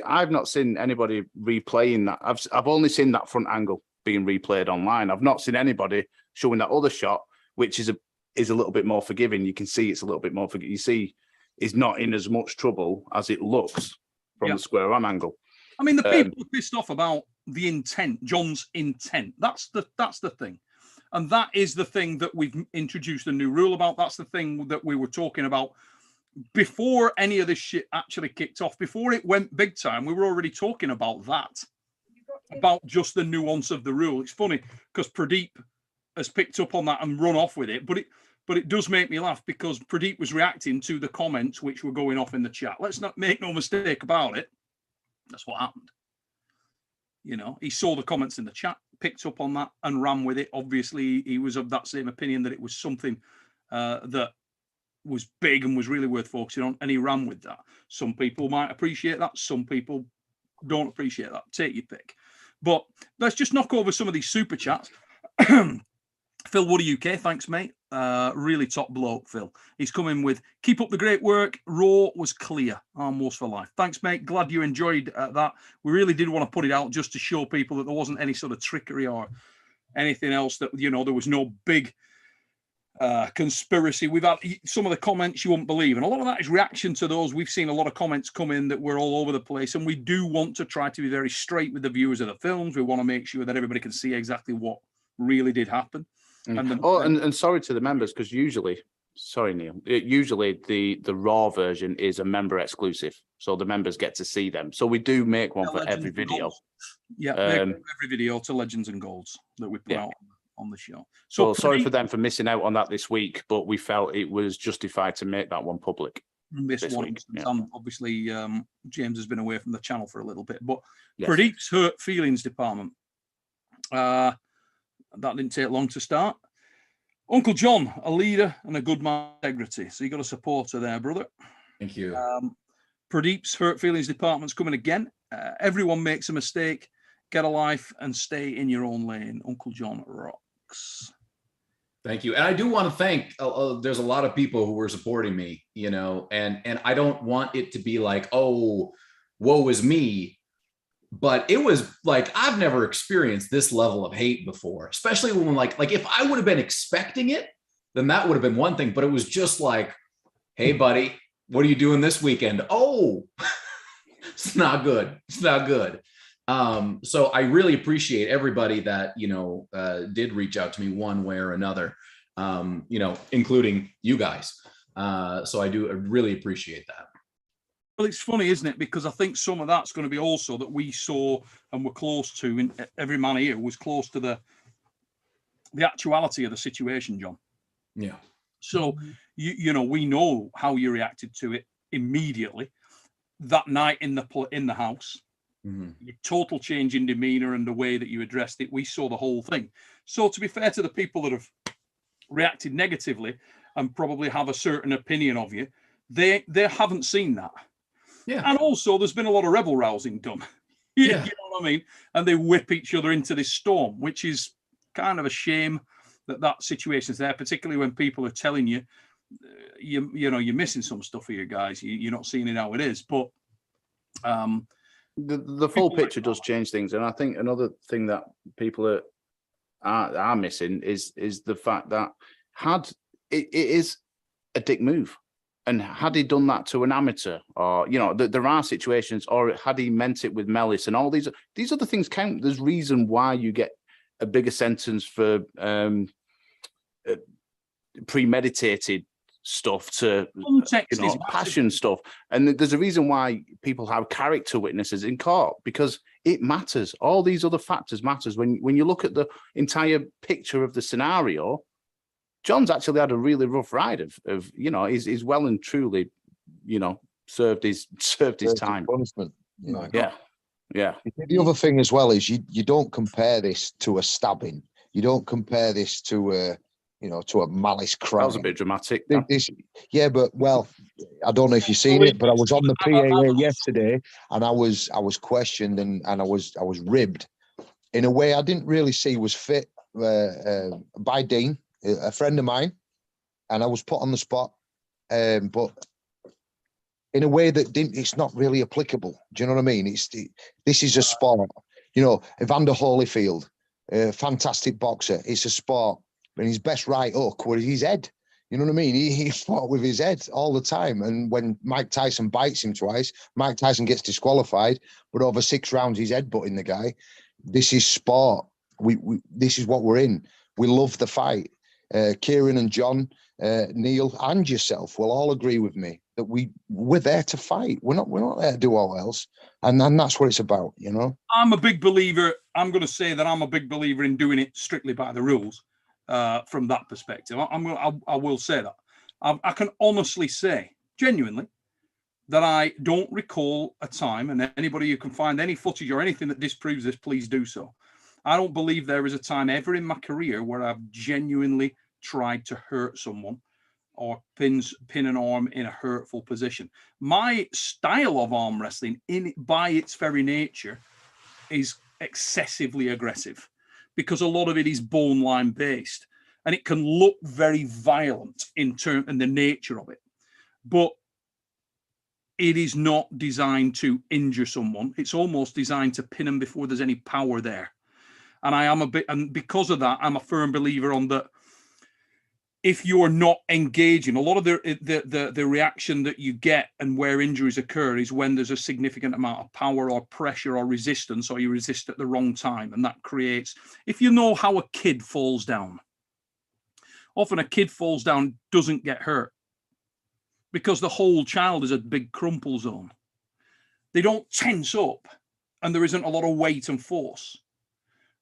I've not seen anybody replaying that. I've only seen that front angle being replayed online. I've not seen anybody showing that other shot, which is a little bit more forgiving. You can see it's a little bit more forgiving. You see he's not in as much trouble as it looks from the square arm angle. I mean, the people are pissed off about the intent, John's intent. That's the thing. And that is the thing that we've introduced a new rule about. That's the thing that we were talking about before any of this shit actually kicked off. Before it went big time, we were already talking about that, about just the nuance of the rule. It's funny because Pradeep has picked up on that and run off with it, but it does make me laugh because Pradeep was reacting to the comments which were going off in the chat. Let's not make no mistake about it. That's what happened. You know, he saw the comments in the chat, picked up on that and ran with it. Obviously, he was of that same opinion that it was something that was big and was really worth focusing on, and he ran with that. Some people might appreciate that. Some people don't appreciate that. Take your pick. But let's just knock over some of these super chats. Phil Woody UK, thanks, mate. Really top bloke, Phil. He's coming with, keep up the great work. Raw was clear. Arm Wars for life. Thanks, mate. Glad you enjoyed that. We really did want to put it out just to show people that there wasn't any sort of trickery or anything else, that, you know, there was no big conspiracy. We've had some of the comments you wouldn't believe, and a lot of that is reaction to those. We've seen a lot of comments come in that were all over the place, and we do want to try to be very straight with the viewers of the films. We want to make sure that everybody can see exactly what really did happen. And sorry to the members, because usually, sorry Neil, usually the Raw version is a member exclusive, so the members get to see them. So we do make one for every video. Yeah, every video to Legends and Golds that we put out on the show. So sorry for them for missing out on that this week, but we felt it was justified to make that one public. This week. Obviously, James has been away from the channel for a little bit, but Pradeep's hurt feelings department. That didn't take long to start. Uncle John, a leader and a good man of integrity. So you got a supporter there, brother. Thank you. Pradeep's hurt feelings department's coming again. Everyone makes a mistake. Get a life and stay in your own lane. Uncle John rocks. Thank you. And I do want to thank, there's a lot of people who were supporting me, you know, and I don't want it to be like, oh, woe is me. But it was like, I've never experienced this level of hate before, especially when like if I would have been expecting it, then that would have been one thing. But it was just like, hey, buddy, what are you doing this weekend? Oh, it's not good. It's not good. So I really appreciate everybody that, you know, did reach out to me one way or another, you know, including you guys. So I really appreciate that. Well, it's funny, isn't it? Because I think some of that's going to be also that we saw and were close to, and every man here was close to the actuality of the situation, John. Yeah. So, you know, we know how you reacted to it immediately that night in the house. Your total change in demeanor and the way that you addressed it. We saw the whole thing. So to be fair to the people that have reacted negatively and probably have a certain opinion of you, they haven't seen that. Yeah. And also there's been a lot of rebel rousing done. Yeah. You know what I mean? And they whip each other into this storm, which is kind of a shame that situation is there, particularly when people are telling you, you know, you're missing some stuff here, guys. You're not seeing it how it is. But the full picture does change things, and I think another thing that people are missing is the fact that it is a dick move, and had he done that to an amateur, or you know, there are situations, or had he meant it with Mellis, and all these other things count. There's reason why you get a bigger sentence for premeditated stuff to, you know, passion stuff. And there's a reason why people have character witnesses in court, because it matters. All these other factors matters. When you look at the entire picture of the scenario, John's actually had a really rough ride of you know, he's well and truly, you know, served his time. Punishment. Yeah. The other thing as well is you don't compare this to a stabbing. You don't compare this to a, you know, to a malice crime. That was a bit dramatic. Yeah, but well, I don't know if you've seen it, but I was on the PAA yesterday, and I was questioned and I was ribbed in a way I didn't really see was fit by Dean, a friend of mine, and I was put on the spot, but in a way that it's not really applicable. Do you know what I mean? This is a sport. You know, Evander Holyfield, fantastic boxer. It's a sport. And his best right hook was his head. You know what I mean? He fought with his head all the time. And when Mike Tyson bites him twice, Mike Tyson gets disqualified. But over 6 rounds, he's headbutting the guy. This is sport. This is what we're in. We love the fight. Kieran and John, Neil, and yourself will all agree with me that we're there to fight. We're not there to do all else. And that's what it's about, you know? I'm a big believer. I'm going to say that I'm a big believer in doing it strictly by the rules. From that perspective, I will say that I can honestly say, genuinely, that I don't recall a time, and anybody who can find any footage or anything that disproves this, please do so. I don't believe there is a time ever in my career where I've genuinely tried to hurt someone or pin an arm in a hurtful position. My style of arm wrestling, by its very nature, is excessively aggressive, because a lot of it is bone line based, and it can look very violent in the nature of it, but it is not designed to injure someone. It's almost designed to pin them before there's any power there. And and because of that, I'm a firm believer on that. If you're not engaging, a lot of the reaction that you get and where injuries occur is when there's a significant amount of power or pressure or resistance, or you resist at the wrong time. And that creates, if you know how a kid falls down, often a kid falls down, doesn't get hurt because the whole child is a big crumple zone. They don't tense up and there isn't a lot of weight and force.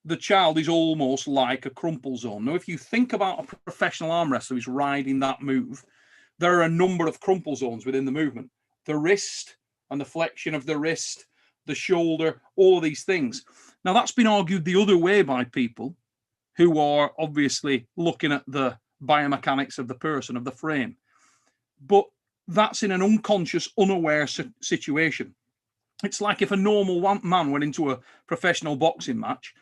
The child is almost like a crumple zone. Now, if you think about a professional arm wrestler who's riding that move, there are a number of crumple zones within the movement. The wrist and the flexion of the wrist, the shoulder, all of these things. Now, that's been argued the other way by people who are obviously looking at the biomechanics of the person, of the frame. But that's in an unconscious, unaware situation. It's like if a normal man went into a professional boxing match.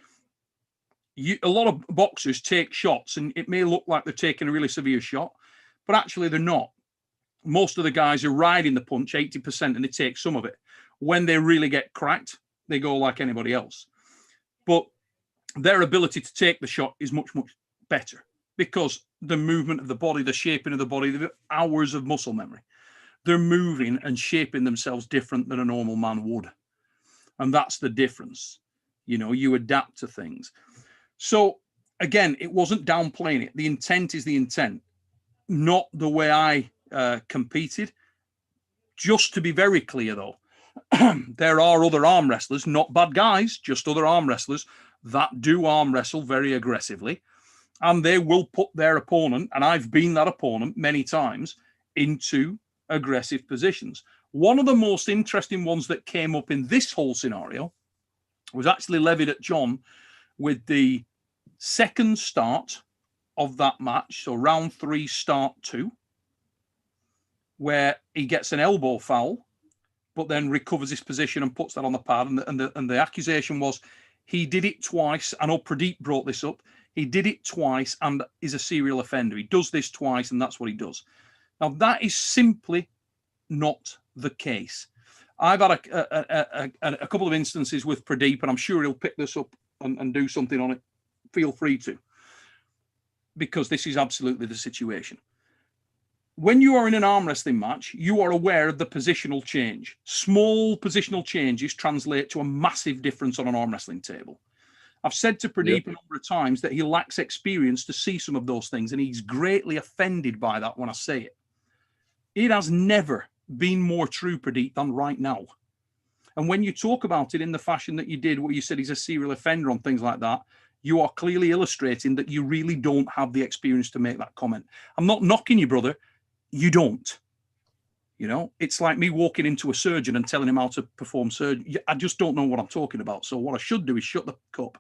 A lot of boxers take shots, and it may look like they're taking a really severe shot, but actually they're not. Most of the guys are riding the punch 80%, and they take some of it. When they really get cracked, they go like anybody else. But their ability to take the shot is much, much better because the movement of the body, the shaping of the body, the hours of muscle memory, they're moving and shaping themselves different than a normal man would. And that's the difference. You know, you adapt to things. So again, it wasn't downplaying it. The intent is the intent, not the way I competed. Just to be very clear, though, there are other arm wrestlers, not bad guys, just other arm wrestlers that do arm wrestle very aggressively, and they will put their opponent, and I've been that opponent many times, into aggressive positions. One of the most interesting ones that came up in this whole scenario was actually levied at John with the second start of that match, so round 3, start 2, where he gets an elbow foul, but then recovers his position and puts that on the pad. And the accusation was he did it twice. I know Pradeep brought this up. He did it twice and is a serial offender. He does this twice, and that's what he does. Now, that is simply not the case. I've had a couple of instances with Pradeep, and I'm sure he'll pick this up and do something on it. Feel free to, because this is absolutely the situation. When you are in an arm wrestling match, you are aware of the positional change. Small positional changes translate to a massive difference on an arm wrestling table. I've said to Pradeep a number of times that he lacks experience to see some of those things, and he's greatly offended by that when I say it. It has never been more true, Pradeep, than right now. And when you talk about it in the fashion that you did, where you said he's a serial offender on things like that, you are clearly illustrating that you really don't have the experience to make that comment. I'm not knocking you, brother. You don't. You know, it's like me walking into a surgeon and telling him how to perform surgery. I just don't know what I'm talking about. So what I should do is shut the cup,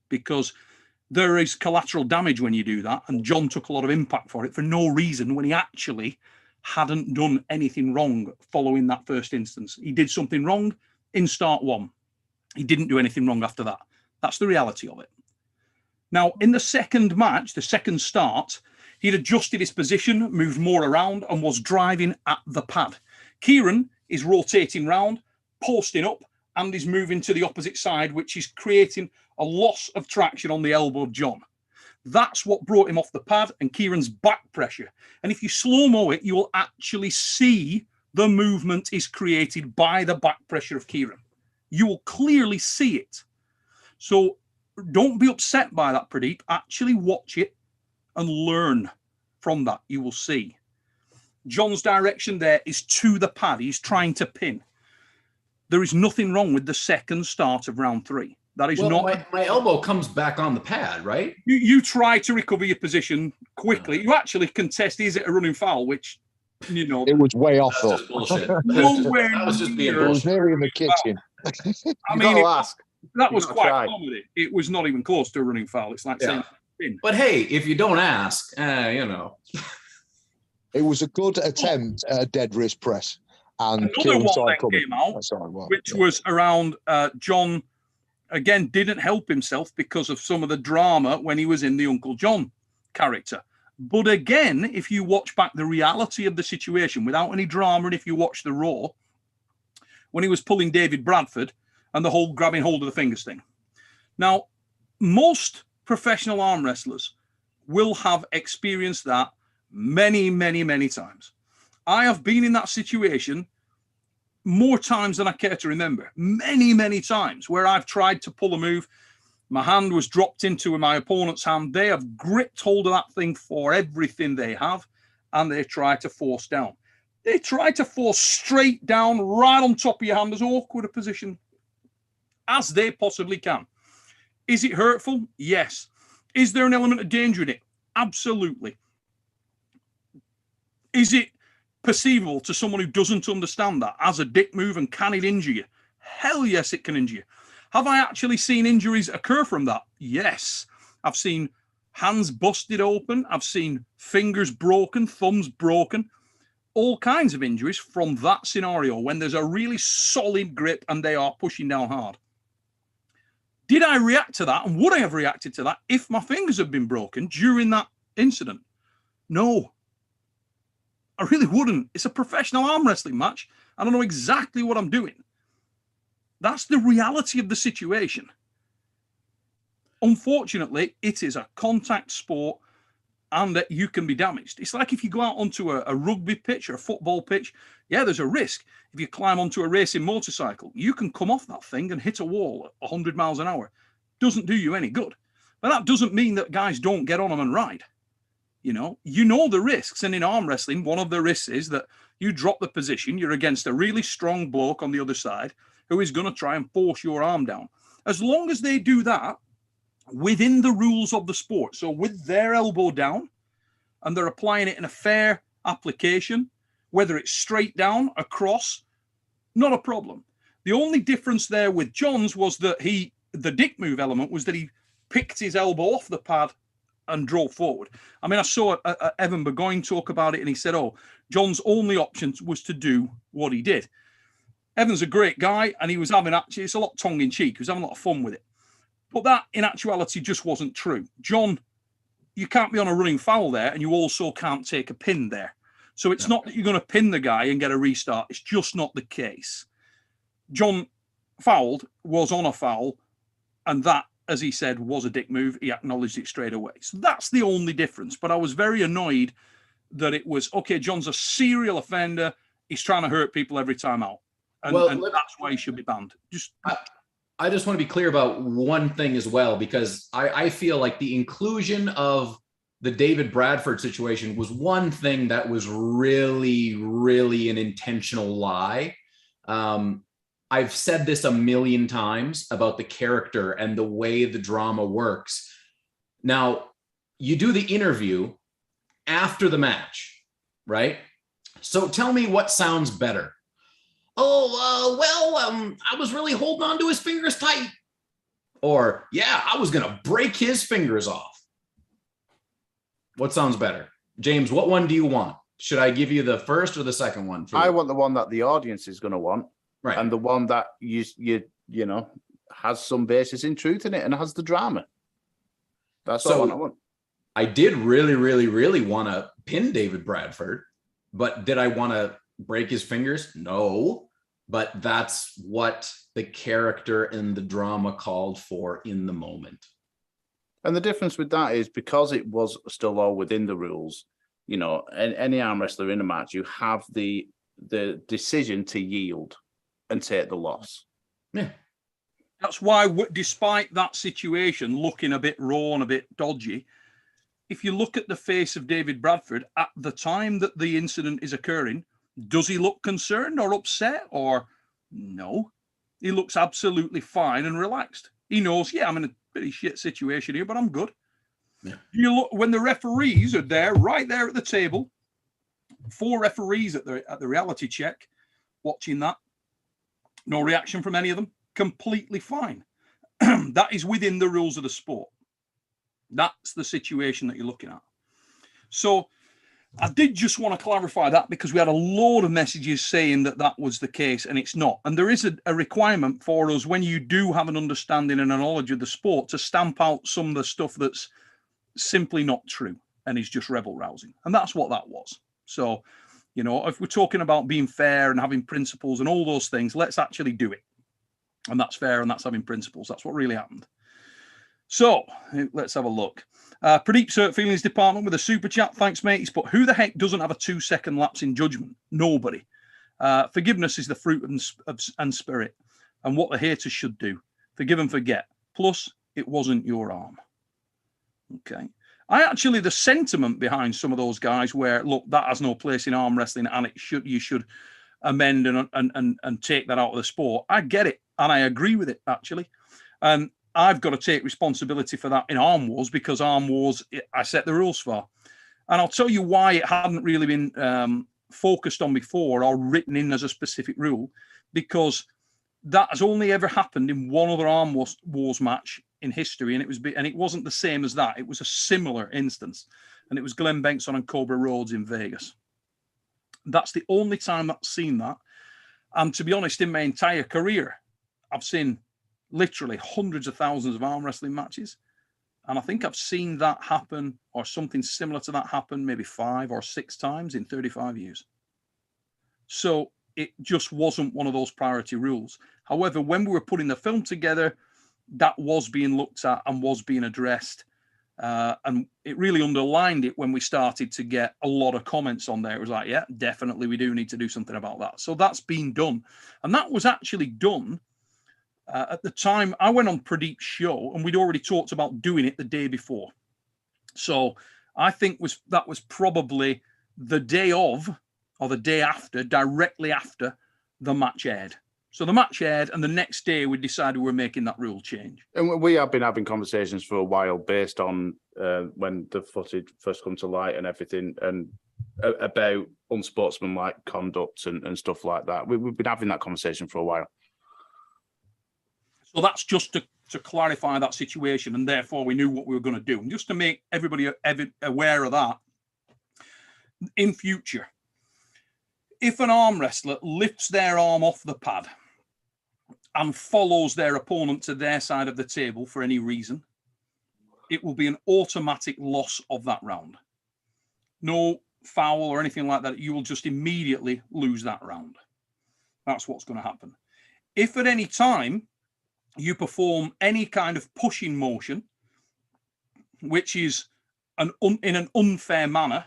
because there is collateral damage when you do that. And John took a lot of impact for it for no reason, when he actually hadn't done anything wrong following that first instance. He did something wrong in start 1. He didn't do anything wrong after that. That's the reality of it. Now, in the second match, the second start, he'd adjusted his position, moved more around, and was driving at the pad. Kieran is rotating round, posting up, and is moving to the opposite side, which is creating a loss of traction on the elbow of John. That's what brought him off the pad, and Kieran's back pressure. And if you slow-mo it, you will actually see the movement is created by the back pressure of Kieran. You will clearly see it. So don't be upset by that, Pradeep. Actually watch it and learn from that. You will see. John's direction there is to the pad. He's trying to pin. There is nothing wrong with the second start of round 3. That is not... My elbow comes back on the pad, right? You try to recover your position quickly. You actually contest, is it a running foul, which, you know... It was way off, though. That's just bullshit. Nowhere That was just being It was bullshit. nearly in the kitchen. I mean, ask. that was quite comedy. It was not even close to a running foul. It's like saying... But hey, if you don't ask, you know. It was a good attempt at a dead wrist press. And another one that came out, which was around John, again, didn't help himself because of some of the drama when he was in the Uncle John character. But again, if you watch back the reality of the situation without any drama, and if you watch the Raw, when he was pulling David Bradford and the whole grabbing hold of the fingers thing. Now, most professional arm wrestlers will have experienced that many, many, many times. I have been in that situation more times than I care to remember. Many, many times where I've tried to pull a move. My hand was dropped into my opponent's hand. They have gripped hold of that thing for everything they have, and they try to force down. They try to force straight down, right on top of your hand, as awkward a position as they possibly can. Is it hurtful? Yes. Is there an element of danger in it? Absolutely. Is it perceivable to someone who doesn't understand that as a dick move, and can it injure you? Hell yes, it can injure you. Have I actually seen injuries occur from that? Yes. I've seen hands busted open. I've seen fingers broken, thumbs broken. all kinds of injuries from that scenario when there's a really solid grip and they are pushing down hard. Did I react to that? And would I have reacted to that if my fingers had been broken during that incident? No, I really wouldn't. It's a professional arm wrestling match. I don't know exactly what I'm doing. That's the reality of the situation. Unfortunately, it is a contact sport and that you can be damaged. It's like if you go out onto a rugby pitch or a football pitch, yeah, there's a risk. If you climb onto a racing motorcycle, you can come off that thing and hit a wall at 100 miles an hour. Doesn't do you any good. But that doesn't mean that guys don't get on them and ride. You know the risks. And in arm wrestling, one of the risks is that you drop the position, you're against a really strong bloke on the other side who is going to try and force your arm down. As long as they do that within the rules of the sport, so with their elbow down, and they're applying it in a fair application, whether it's straight down, across, not a problem. The only difference there with John's was that the dick move element was that he picked his elbow off the pad and drove forward. I mean, I saw Evan Burgoyne talk about it, and he said, oh, John's only option was to do what he did. Evan's a great guy, and he was having, actually, it's a lot tongue-in-cheek. He was having a lot of fun with it. But that, in actuality, just wasn't true. John, you can't be on a running foul there, and you also can't take a pin there. So it's not that you're going to pin the guy and get a restart. It's just not the case. John fouled, was on a foul, and that, as he said, was a dick move. He acknowledged it straight away. So that's the only difference. But I was very annoyed that it was, okay, John's a serial offender. He's trying to hurt people every time out. And, and that's why he should be banned. I just want to be clear about one thing as well, because I feel like the inclusion of the David Bradford situation was one thing that was really, really an intentional lie. I've said this a million times about the character and the way the drama works. Now, you do the interview after the match, right? So tell me what sounds better. I was really holding on to his fingers tight. Or, yeah, I was going to break his fingers off. What sounds better? James, what one do you want? Should I give you the first or the second one? I want the one that the audience is going to want. Right. And the one that you know, has some basis in truth in it and has the drama. That's the one I want. I did really, really, really want to pin David Bradford, but did I want to break his fingers? No, but that's what the character and the drama called for in the moment. And the difference with that is because it was still all within the rules, you know, any arm wrestler in a match, you have the decision to yield and take the loss. Yeah. That's why, despite that situation looking a bit raw and a bit dodgy, if you look at the face of David Bradford at the time that the incident is occurring, does he look concerned or upset or no? He looks absolutely fine and relaxed. He knows, yeah, I'm in a pretty shit situation here, but I'm good. Yeah. You look when the referees are there, right there at the table, 4 referees at the reality check, watching that. No reaction from any of them. Completely fine. That is within the rules of the sport. That's the situation that you're looking at. So I did just want to clarify that because we had a load of messages saying that that was the case, and it's not. And there is a requirement for us when you do have an understanding and a knowledge of the sport to stamp out some of the stuff that's simply not true and is just rebel rousing. And that's what that was. So, you know, if we're talking about being fair and having principles and all those things, let's actually do it. And that's fair and that's having principles. That's what really happened. So let's have a look. Pradeep's hurt feelings department with a super chat. Thanks, mate. He's put, who the heck doesn't have a 2-second lapse in judgment? Nobody. Forgiveness is the fruit and spirit and what the haters should do. Forgive and forget. Plus, it wasn't your arm. Okay. The sentiment behind some of those guys where, look, that has no place in arm wrestling and you should amend and take that out of the sport. I get it. And I agree with it, actually. I've got to take responsibility for that in Arm Wars because Arm Wars, I set the rules for. And I'll tell you why it hadn't really been focused on before or written in as a specific rule, because that has only ever happened in one other Arm Wars match in history, and it wasn't the same as that. It was a similar instance, and it was Glenn Benson and Cobra Rhodes in Vegas. That's the only time I've seen that. And to be honest, in my entire career, I've seen literally hundreds of thousands of arm wrestling matches. And I think I've seen that happen, or something similar to that happen, maybe 5 or 6 times in 35 years. So it just wasn't one of those priority rules. However, when we were putting the film together, that was being looked at and was being addressed. And it really underlined it when we started to get a lot of comments on there. It was like, yeah, definitely, we do need to do something about that. So that's been done. And that was actually done at the time I went on Pradeep's show, and we'd already talked about doing it the day before. So I think that was probably the day of, or the day after, directly after the match aired. So the match aired, and the next day we decided we were making that rule change. And we have been having conversations for a while based on when the footage first come to light and everything, and about unsportsmanlike conduct and stuff like that. We've been having that conversation for a while. So that's just to clarify that situation, and therefore we knew what we were going to do. And just to make everybody aware of that, in future, if an arm wrestler lifts their arm off the pad and follows their opponent to their side of the table for any reason, it will be an automatic loss of that round. No foul or anything like that. You will just immediately lose that round. That's what's going to happen. If at any time you perform any kind of pushing motion, which is in an unfair manner,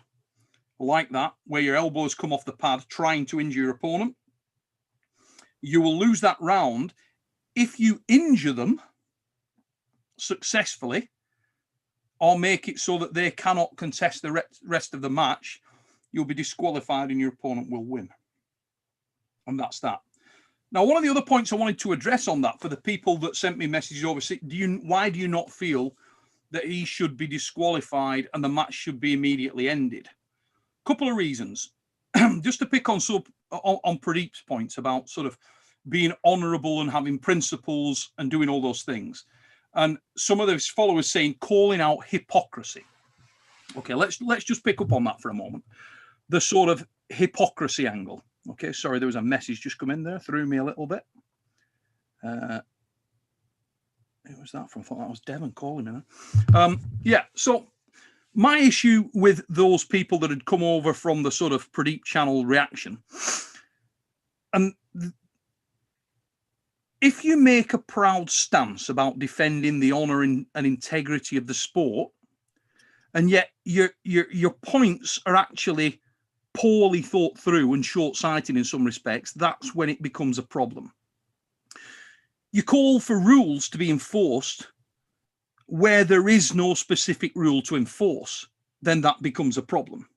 like that, where your elbows come off the pad trying to injure your opponent, you will lose that round. If you injure them successfully or make it so that they cannot contest the rest of the match, you'll be disqualified and your opponent will win. And that's that. Now, one of the other points I wanted to address on that, for the people that sent me messages over, why do you not feel that he should be disqualified and the match should be immediately ended? Couple of reasons. Just to pick on Pradeep's points about sort of being honourable and having principles and doing all those things, and some of his followers saying calling out hypocrisy. Okay, let's just pick up on that for a moment. The sort of hypocrisy angle. Okay, sorry, there was a message just come in there, threw me a little bit. Who was that from? I thought that was Devon calling me. Yeah, so my issue with those people that had come over from the sort of Pradeep channel reaction, and if you make a proud stance about defending the honour and integrity of the sport, and yet your points are actually poorly thought through and short-sighted in some respects, that's when it becomes a problem. You call for rules to be enforced where there is no specific rule to enforce, then that becomes a problem.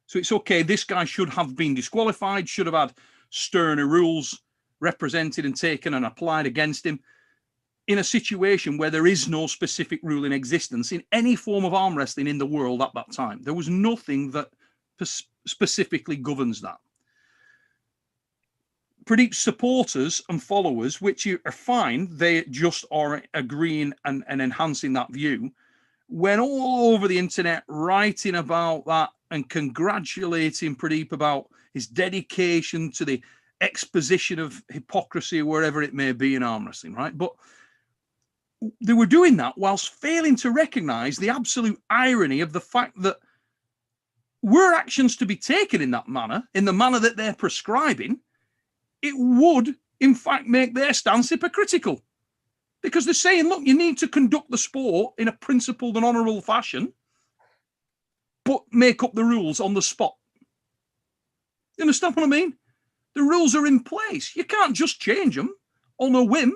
So it's okay, this guy should have been disqualified, should have had sterner rules represented and taken and applied against him, in a situation where there is no specific rule in existence in any form of arm wrestling in the world at that time. There was nothing that specifically governs that. Pradeep's supporters and followers, which are fine, they just are agreeing and enhancing that view, went all over the internet writing about that and congratulating Pradeep about his dedication to the exposition of hypocrisy, wherever it may be in arm wrestling, right? But they were doing that whilst failing to recognize the absolute irony of the fact that were actions to be taken in that manner, in the manner that they're prescribing, it would, in fact, make their stance hypocritical. Because they're saying, look, you need to conduct the sport in a principled and honourable fashion, but make up the rules on the spot. You understand what I mean? The rules are in place. You can't just change them on a whim.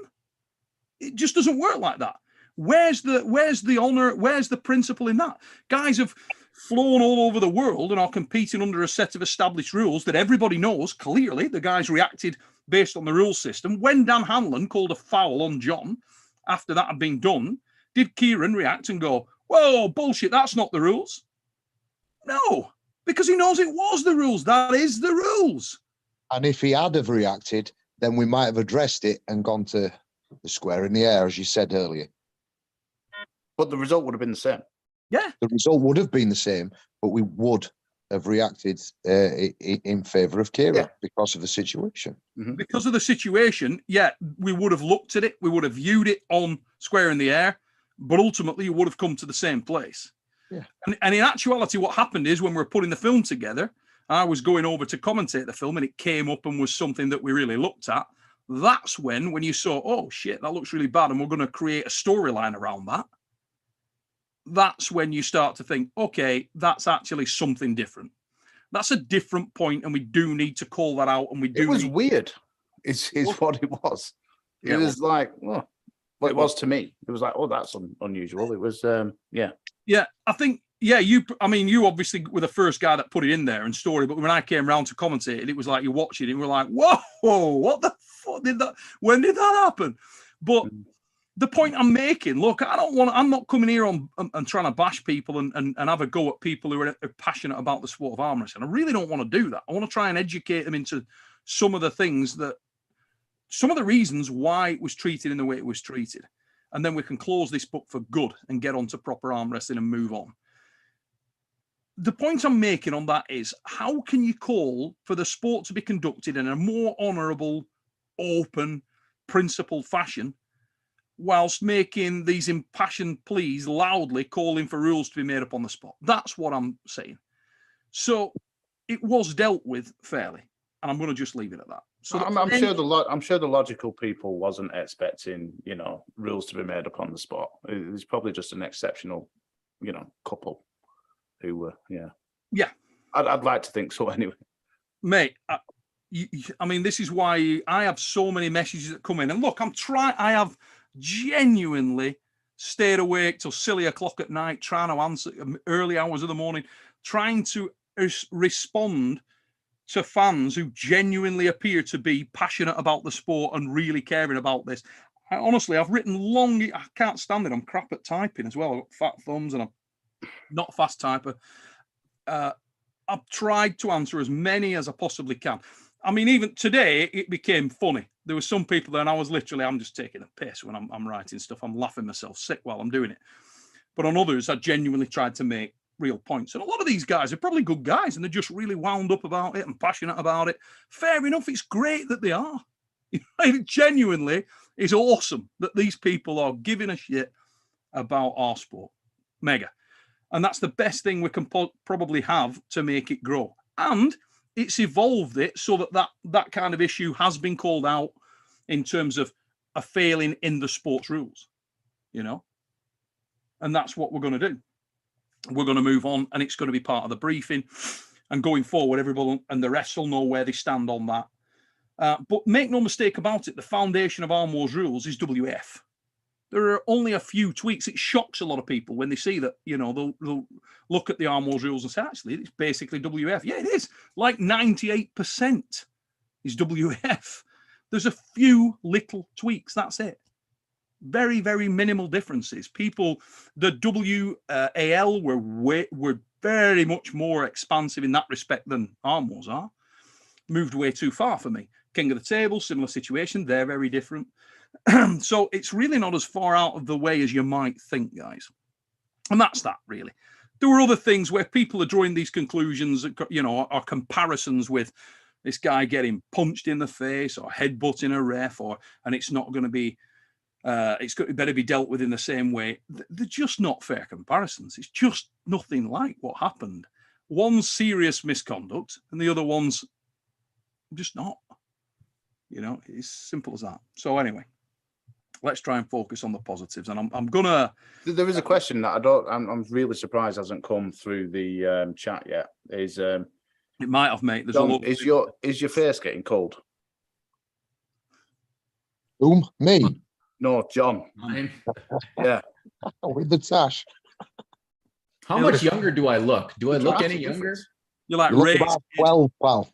It just doesn't work like that. Where's the honour? Where's the principle in that? Guys have flown all over the world and are competing under a set of established rules that everybody knows clearly. The guys reacted based on the rule system. When Dan Hanlon called a foul on John after that had been done, did Kieran react and go, whoa, bullshit, that's not the rules? No, because he knows it was the rules. That is the rules. And if he had have reacted, then we might have addressed it and gone to the square in the air, as you said earlier. But the result would have been the same. Yeah. The result would have been the same, but we would have reacted in favour of Kieran because of the situation. Mm-hmm. Because of the situation, yeah, we would have looked at it, we would have viewed it on Square in the Air, but ultimately you would have come to the same place. Yeah. And in actuality, what happened is when we were putting the film together, I was going over to commentate the film and it came up and was something that we really looked at. That's when you saw, oh shit, that looks really bad, and we're going to create a storyline around that. That's when you start to think, okay, that's actually something different. That's a different point, and we do need to call that out. And we do. It was weird. Is what it was. It was like, well, it was to me. It was like, oh, that's unusual. It was, yeah. Yeah, I think, yeah, you obviously were the first guy that put it in there and story, but when I came around to commentate, it was like you watch it and we're like, whoa, what the fuck did that? When did that happen? But the point I'm making, look, I'm not coming here and trying to bash people and have a go at people who are passionate about the sport of arm wrestling. I really don't want to do that. I want to try and educate them into some of the reasons why it was treated in the way it was treated. And then we can close this book for good and get on to proper arm wrestling and move on. The point I'm making on that is, how can you call for the sport to be conducted in a more honourable, open, principled fashion whilst making these impassioned pleas loudly calling for rules to be made up on the spot? That's what I'm saying. So it was dealt with fairly, and I'm going to just leave it at that. So I'm sure the logical people wasn't expecting, rules to be made up on the spot. It was probably just an exceptional, couple who were, yeah. I'd like to think so anyway. Mate, I mean, this is why I have so many messages that come in. And look, I have genuinely stayed awake till silly o'clock at night, trying to answer early hours of the morning, trying to respond to fans who genuinely appear to be passionate about the sport and really caring about this. Honestly, I've written I can't stand it. I'm crap at typing as well. I've got fat thumbs and I'm not a fast typer. I've tried to answer as many as I possibly can. I mean, even today, it became funny. There were some people there, and I'm just taking a piss when I'm writing stuff. I'm laughing myself sick while I'm doing it. But on others, I genuinely tried to make real points. And a lot of these guys are probably good guys, and they're just really wound up about it and passionate about it. Fair enough. It's great that they are. It genuinely is awesome that these people are giving a shit about our sport. Mega. And that's the best thing we can probably have to make it grow. And it's evolved it so that kind of issue has been called out in terms of a failing in the sports rules, and that's what we're going to do. We're going to move on, and it's going to be part of the briefing, and going forward, everybody and the rest will know where they stand on that. But make no mistake about it, the foundation of Arm Wars rules is WF. There are only a few tweaks. It shocks a lot of people when they see that, they'll look at the Arm Wars rules and say, actually, it's basically WF. Yeah, it is. Like 98% is WF. There's a few little tweaks. That's it. Very, very minimal differences. The WAL were very much more expansive in that respect than Arm Wars are. Moved way too far for me. King of the Table, similar situation. They're very different. So it's really not as far out of the way as you might think, guys. And that's that, really. There were other things where people are drawing these conclusions, are comparisons with this guy getting punched in the face or headbutting a ref, and it's not going to be, it better be dealt with in the same way. They're just not fair comparisons. It's just nothing like what happened. One's serious misconduct and the other one's just not. It's simple as that. So anyway, let's try and focus on the positives. And I'm gonna. There is a question that I'm really surprised hasn't come through the chat yet. It might have, mate. There's John, a lot. Is your face getting cold? Whom? Me? No, John. Mine. Yeah. With the tash. How much younger do I look? Do I look any younger? You're like Look about 12, pal.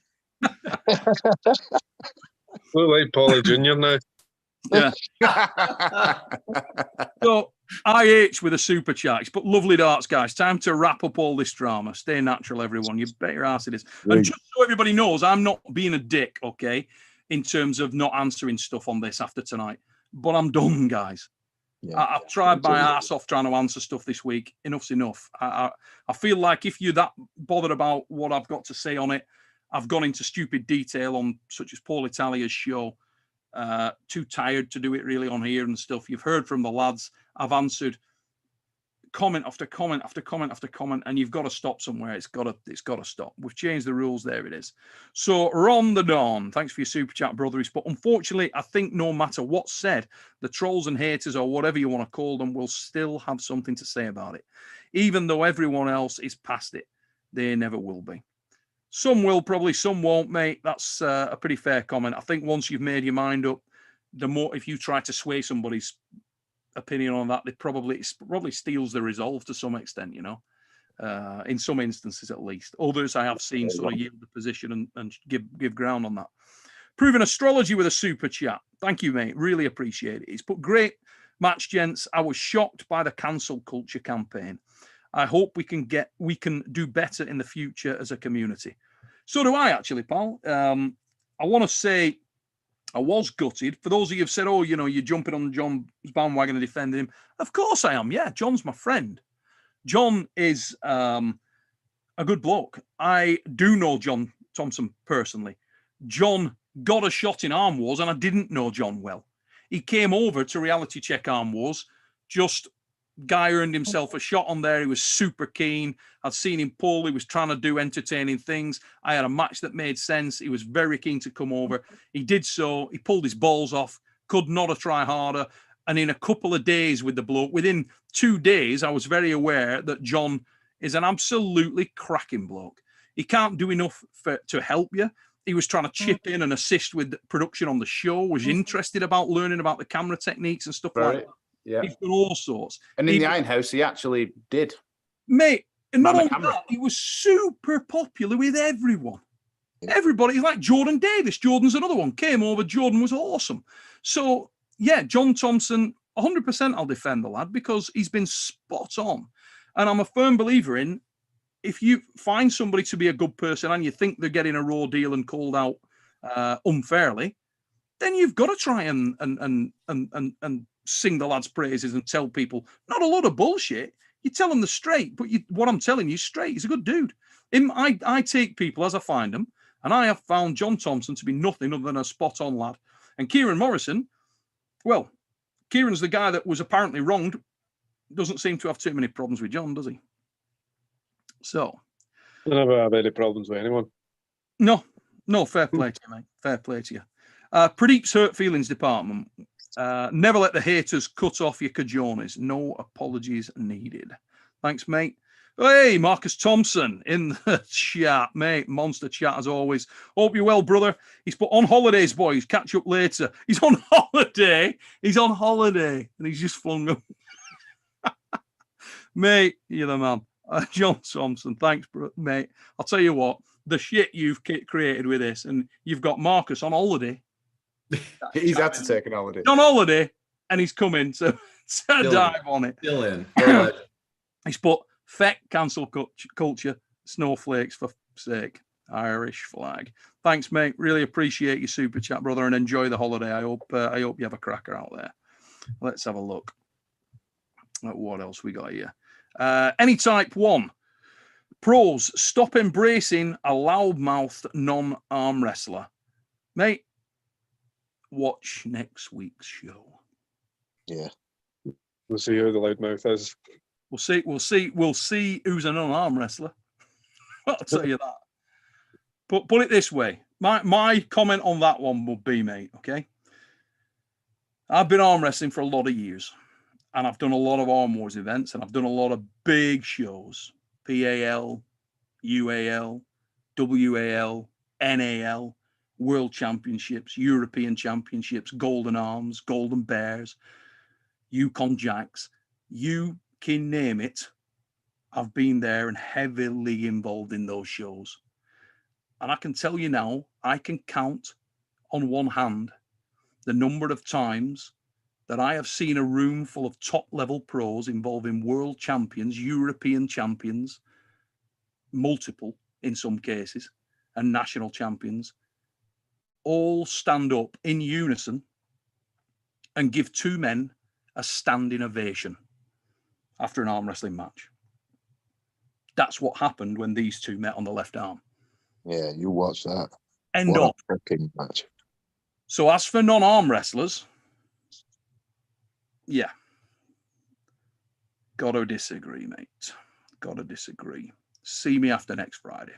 Look like Paulie Jr. now. Yeah. So IH with a super chat. But lovely darts, guys. Time to wrap up all this drama. Stay natural, everyone. You bet your ass it is. And just so everybody knows, I'm not being a dick, okay, in terms of not answering stuff on this after tonight. But I'm done, guys. I've tried my ass off trying to answer stuff this week. Enough's enough. I feel like if you're that bothered about what I've got to say on it, I've gone into stupid detail on such as Paul Italia's show. Too tired to do it really on here and stuff. You've heard from the lads. I've answered comment after comment after comment after comment, and you've got to stop somewhere. It's got to stop. We've changed the rules. There it is. So Ron the Dawn, thanks for your super chat, brother. But unfortunately, I think no matter what's said, the trolls and haters or whatever you want to call them will still have something to say about it, even though everyone else is past it. They never will be. Some will probably, some won't, mate. That's a pretty fair comment. I think once you've made your mind up, the more if you try to sway somebody's opinion on that, it probably steals the resolve to some extent, you know, in some instances at least. Others I have seen sort of yield the position and give ground on that. Proven Astrology with a super chat. Thank you, mate. Really appreciate it. He's put great match, gents. I was shocked by the cancel culture campaign. I hope we can do better in the future as a community. So do I, actually, pal. I want to say I was gutted. For those of you who've said, oh, you know, you're jumping on John's bandwagon and defending him. Of course I am. Yeah, John's my friend. John is a good bloke. I do know John Thompson personally. John got a shot in Arm Wars, and I didn't know John well. He came over to Reality Check Arm Wars. Just guy earned himself a shot on there. He was super keen. I'd seen him pull. He was trying to do entertaining things. I had a match that made sense. He was very keen to come over. He did so. He pulled his balls off. Could not have tried harder. And in a couple of days with the bloke, within 2 days, I was very aware that John is an absolutely cracking bloke. He can't do enough to help you. He was trying to chip in and assist with the production on the show, was interested about learning about the camera techniques and stuff like that. Yeah. He's done all sorts. And in the Iron House, he actually did. Mate, and not only that, he was super popular with everyone. Everybody, he's like Jordan Davis. Jordan's another one. Came over, Jordan was awesome. So, yeah, John Thompson, 100% I'll defend the lad because he's been spot on. And I'm a firm believer in if you find somebody to be a good person and you think they're getting a raw deal and called out unfairly, then you've got to try and sing the lad's praises and tell people not a lot of bullshit. You tell them the straight, but what I'm telling you straight. He's a good dude. I take people as I find them, and I have found John Thompson to be nothing other than a spot-on lad. And Kieran Morrison, well, Kieran's the guy that was apparently wronged. Doesn't seem to have too many problems with John, does he? So, I never have any problems with anyone. No, fair play to you, mate. Fair play to you. Pradeep's Hurt Feelings Department. Never let the haters cut off your cajones. No apologies needed. Thanks, mate. Hey, Marcus Thompson in the chat, mate. Monster chat as always. Hope you're well, brother. He's put on holidays, boys. Catch up later. He's on holiday. And he's just flung them. Mate, you're the man. John Thompson, thanks, bro, mate. I'll tell you what, the shit you've created with this, and you've got Marcus on holiday. He's had to take an holiday. On holiday, and he's coming to dive on it. Still in. He's put feck cancel culture, snowflakes for sake, Irish flag. Thanks, mate. Really appreciate your super chat, brother, and enjoy the holiday. I hope you have a cracker out there. Let's have a look at what else we got here. Any type 1. Pros, stop embracing a loudmouthed non-arm wrestler. Mate, watch next week's show. Yeah. We'll see who the loudmouth is. We'll see who's a non-arm wrestler. I'll tell you that. But put it this way. My comment on that one would be, mate, okay? I've been arm wrestling for a lot of years. And I've done a lot of Arm Wars events, and I've done a lot of big shows. PAL, UAL, WAL, NAL, World Championships, European Championships, Golden Arms, Golden Bears, Yukon Jacks. You can name it. I've been there and heavily involved in those shows. And I can tell you now, I can count on one hand the number of times that I have seen a room full of top-level pros involving world champions, European champions, multiple in some cases, and national champions, all stand up in unison and give two men a standing ovation after an arm wrestling match. That's what happened when these two met on the left arm. Yeah, you watch that. End What of. a fucking match. So as for non-arm wrestlers, yeah. Gotta disagree, mate. Gotta disagree. See me after next Friday.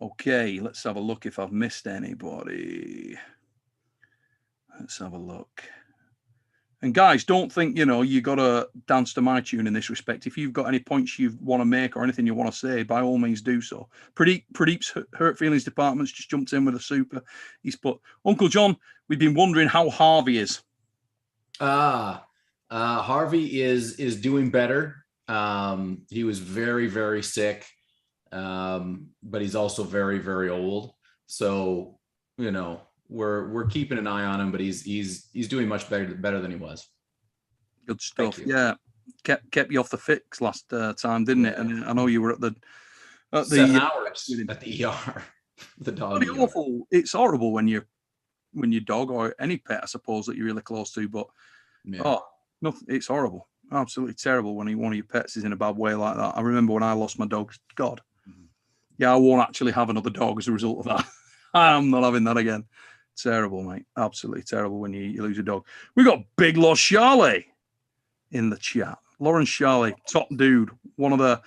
Okay, let's have a look if I've missed anybody. Let's have a look. And guys, don't think, you got to dance to my tune in this respect. If you've got any points you want to make or anything you want to say, by all means do so. Pradeep's Hurt Feelings Department's just jumped in with a super. He's put, Uncle John, we've been wondering how Harvey is. Harvey is doing better. He was very, very sick, but he's also very, very old. So, we're keeping an eye on him, but he's doing much better than he was. Good stuff. Yeah, kept you off the fix last time, didn't it? And I know you were at 7 hours at the ER. The dog. Pretty awful. It's horrible when your dog or any pet, I suppose, that you're really close to, but no, it's horrible. Absolutely terrible when one of your pets is in a bad way like that. I remember when I lost my dog. God, yeah, I won't actually have another dog as a result of that. I'm not having that again. Terrible, mate. Absolutely terrible when you lose a dog. We got Big Loss Charlie in the chat. Lawrence Charlie, top dude, one of the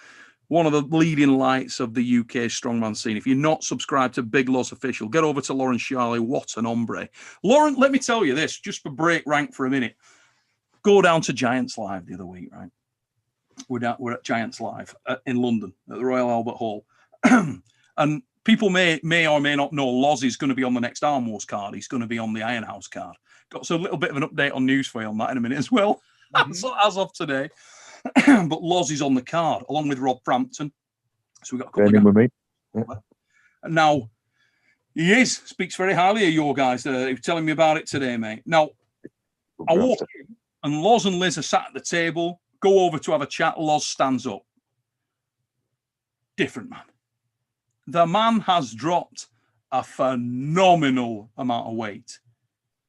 leading lights of the UK strongman scene. If you're not subscribed to Big Loss Official, get over to Lawrence Charlie. What an hombre. Lauren, let me tell you this, just for break rank for a minute. Go down to Giants Live the other week, right? We're at Giants Live in London at the Royal Albert Hall. And people may or may not know Loz is going to be on the next Arm Wars card. He's going to be on the Iron House card. Got so a little bit of an update on news for you on that in a minute as well, as of today. But Loz is on the card along with Rob Frampton. So we've got a couple of guys. Yeah. Now, he speaks very highly of your guys. He was telling me about it today, mate. Now, I walk in and Loz and Liz are sat at the table, go over to have a chat. Loz stands up. Different man. The man has dropped a phenomenal amount of weight.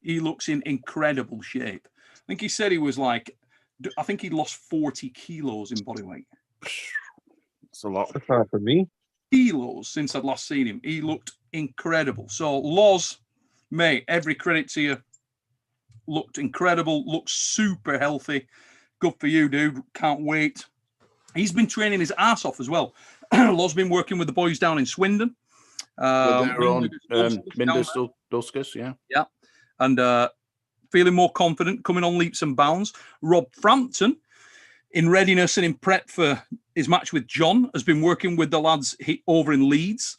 He looks in incredible shape. I think he said he was I think he lost 40 kilos in body weight. That's a lot. That's hard for me. Kilos since I'd last seen him. He looked incredible. So, Loz, mate, every credit to you. Looked incredible. Looks super healthy. Good for you, dude. Can't wait. He's been training his ass off as well. Loz been working with the boys down in Swindon. Minders, yeah. Yeah. And feeling more confident, coming on leaps and bounds. Rob Frampton, in readiness and in prep for his match with John, has been working with the lads over in Leeds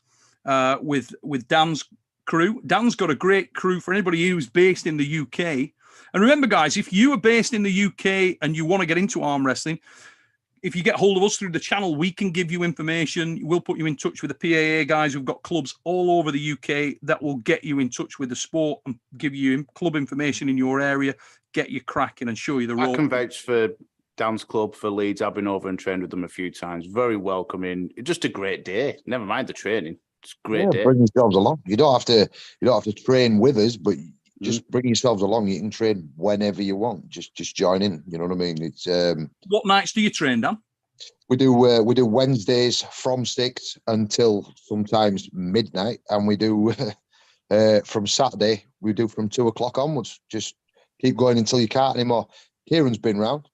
with Dan's crew. Dan's got a great crew for anybody who's based in the UK. And remember, guys, if you are based in the UK and you want to get into arm wrestling, if you get hold of us through the channel, we can give you information. We'll put you in touch with the PAA guys who've got clubs all over the UK that will get you in touch with the sport and give you club information in your area, get you cracking and show you the road. I can vouch for Dan's club for Leeds. I've been over and trained with them a few times. Very welcoming. Just a great day. Never mind the training. It's a great day. Bring yourselves along. You don't have to train with us, but just bring yourselves along. You can train whenever you want. Just join in. You know what I mean? It's what nights do you train, Dan? We do Wednesdays from 6 until sometimes midnight, and we do from Saturday we do from 2 o'clock onwards. Just keep going until you can't anymore. Kieran's been round.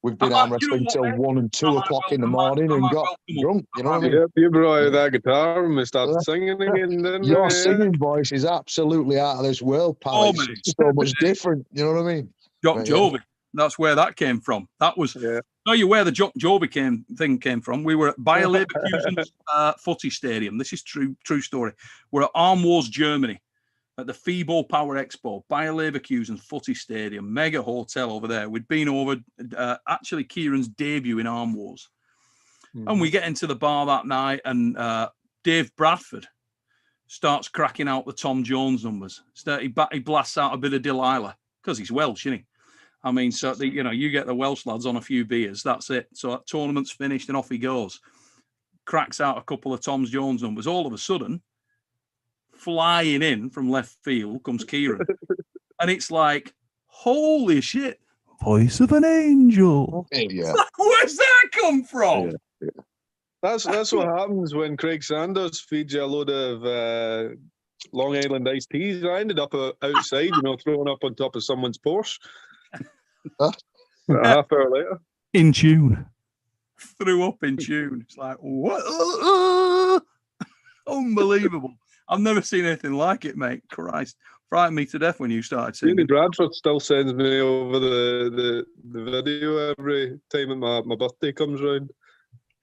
We've been arm wrestling till 1 and 2 o'clock in the morning and got drunk. You know what I mean? Yeah, you brought out that guitar and we started singing again. Your singing voice is absolutely out of this world, pal. It's so much different. You know what I mean? Jock Jovi. That's where that came from. That was. Know you where the Jock Jovi thing came from? We were at Bayer Leverkusen's footy stadium. This is true story. We're at Arm Wars Germany at the FIBO Power Expo, Bayer Leverkusen's footy stadium, mega hotel over there. We'd been over actually Kieran's debut in Arm Wars. And we get into the bar that night and Dave Bradford starts cracking out the Tom Jones numbers. He blasts out a bit of Delilah because he's Welsh, isn't he? I mean, so you get the Welsh lads on a few beers. That's it. So that tournament's finished and off he goes. Cracks out a couple of Tom Jones numbers. All of a sudden, flying in from left field comes Kieran. And it's like, Holy shit. Voice of an angel. Yeah. Where's that come from? Yeah. That's what happens when Craig Sanders feeds you a load of Long Island iced teas. I ended up outside, throwing up on top of someone's Porsche. Huh? A half hour later. In tune. Threw up in tune. It's like, what? Unbelievable. I've never seen anything like it, mate. Christ. Frightened me to death when you started singing. Jamie Bradford still sends me over the video every time my birthday comes round.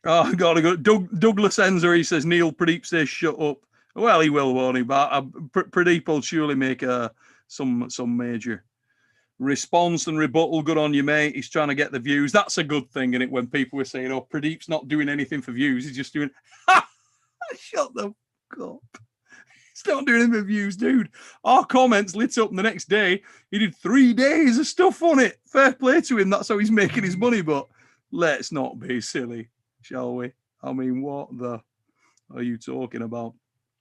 Oh, I gotta go. Douglas Enzer, he says, Neil, Pradeep says, shut up. Well, he will, won't he? But Pradeep will surely make some major response and rebuttal. Good on you, mate. He's trying to get the views. That's a good thing, isn't it? When people were saying, oh, Pradeep's not doing anything for views. He's just doing, shut the fuck up. He's not doing anything for views, dude. Our comments lit up the next day. He did 3 days of stuff on it. Fair play to him. That's how he's making his money. But let's not be silly, shall we? I mean, what the are you talking about?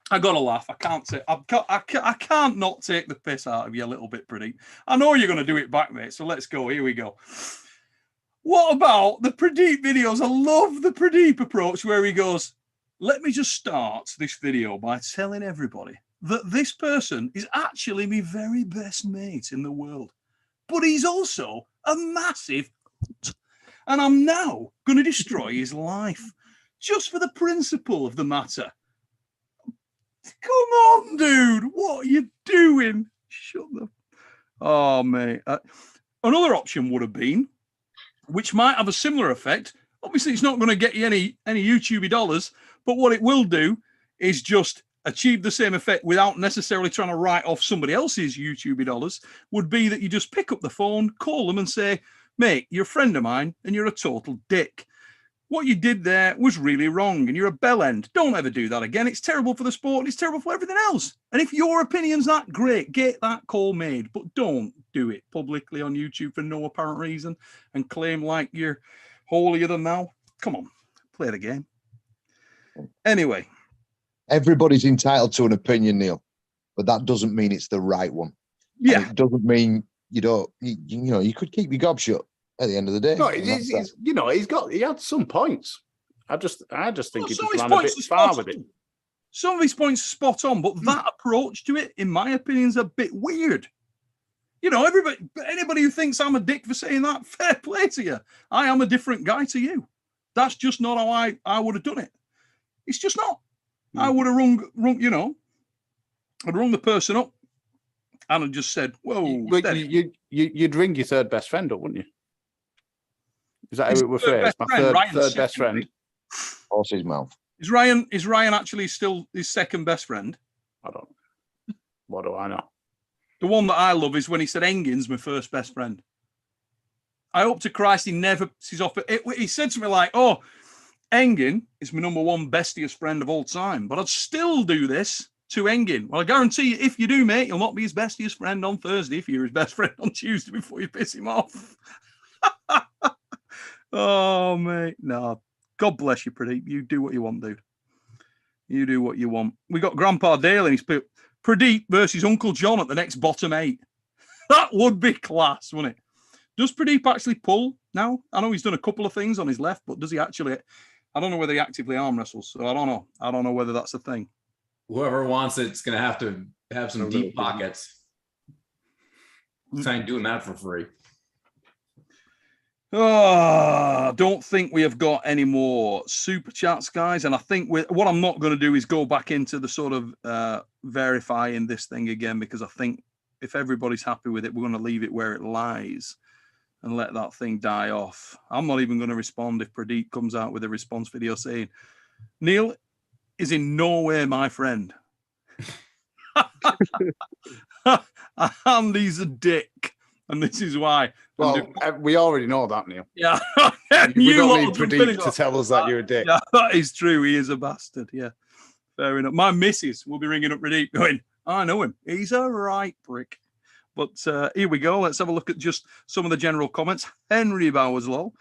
I gotta laugh. I can't not take the piss out of you a little bit, Pradeep. I know you're gonna do it back, mate. So let's go. Here we go. What about the Pradeep videos? I love the Pradeep approach where he goes, let me just start this video by telling everybody that this person is actually my very best mate in the world. But he's also a massive and I'm now going to destroy his life just for the principle of the matter. Come on, dude. What are you doing? Shut the... Oh, mate. Another option would have been, which might have a similar effect. Obviously, it's not going to get you any YouTube dollars, but what it will do is just achieve the same effect without necessarily trying to write off somebody else's YouTube dollars, would be that you just pick up the phone, call them and say, mate, you're a friend of mine and you're a total dick. What you did there was really wrong and you're a bell end. Don't ever do that again. It's terrible for the sport and it's terrible for everything else. And if your opinion's that great, get that call made, but don't do it publicly on YouTube for no apparent reason and claim like you're holier than thou. Come on, play the game. Anyway. Everybody's entitled to an opinion, Neil, but that doesn't mean it's the right one. Yeah. And it doesn't mean you don't, you could keep your gob shut at the end of the day. No, he had some points. I just think he just ran a bit far with it. Some of his points are spot on, but that approach to it, in my opinion, is a bit weird. Anybody who thinks I'm a dick for saying that, fair play to you. I am a different guy to you. That's just not how I would have done it. It's just not. I would have rung, I'd rung the person up and I'd just said, whoa. You'd ring your third best friend up, wouldn't you? Is that how it was phrased? My third best friend. Horse's mouth. Is Ryan actually still his second best friend? I don't know. What do I know? The one that I love is when he said Engin's my first best friend. I hope to Christ he never pisses off. He said to me like, oh, Engin is my number one bestiest friend of all time, but I'd still do this to Engin. Well, I guarantee you, if you do, mate, you'll not be his bestiest friend on Thursday if you're his best friend on Tuesday before you piss him off. Oh, mate. No. God bless you, Pradeep. You do what you want, dude. You do what you want. We got Grandpa Dale and he's put Pradeep versus Uncle John at the next bottom 8. That would be class, wouldn't it? Does Pradeep actually pull now? I know he's done a couple of things on his left, but does he actually... I don't know whether he actively arm wrestles, so I don't know. I don't know whether that's a thing. Whoever wants it's going to have some deep pockets. Trying doing that for free. Oh, don't think we have got any more super chats, guys. And I think what I'm not going to do is go back into the sort of verifying this thing again, because I think if everybody's happy with it, we're going to leave it where it lies and let that thing die off. I'm not even going to respond if Pradeep comes out with a response video saying, Neil is in no way my friend. And he's a dick. And this is why. Well, we already know that, Neil. Yeah. We don't need Pradeep to tell us that you're a dick. Yeah, that is true. He is a bastard. Yeah. Fair enough. My missus will be ringing up Pradeep going, I know him. He's a right prick. But here we go. Let's have a look at just some of the general comments. Henry Bowerslow,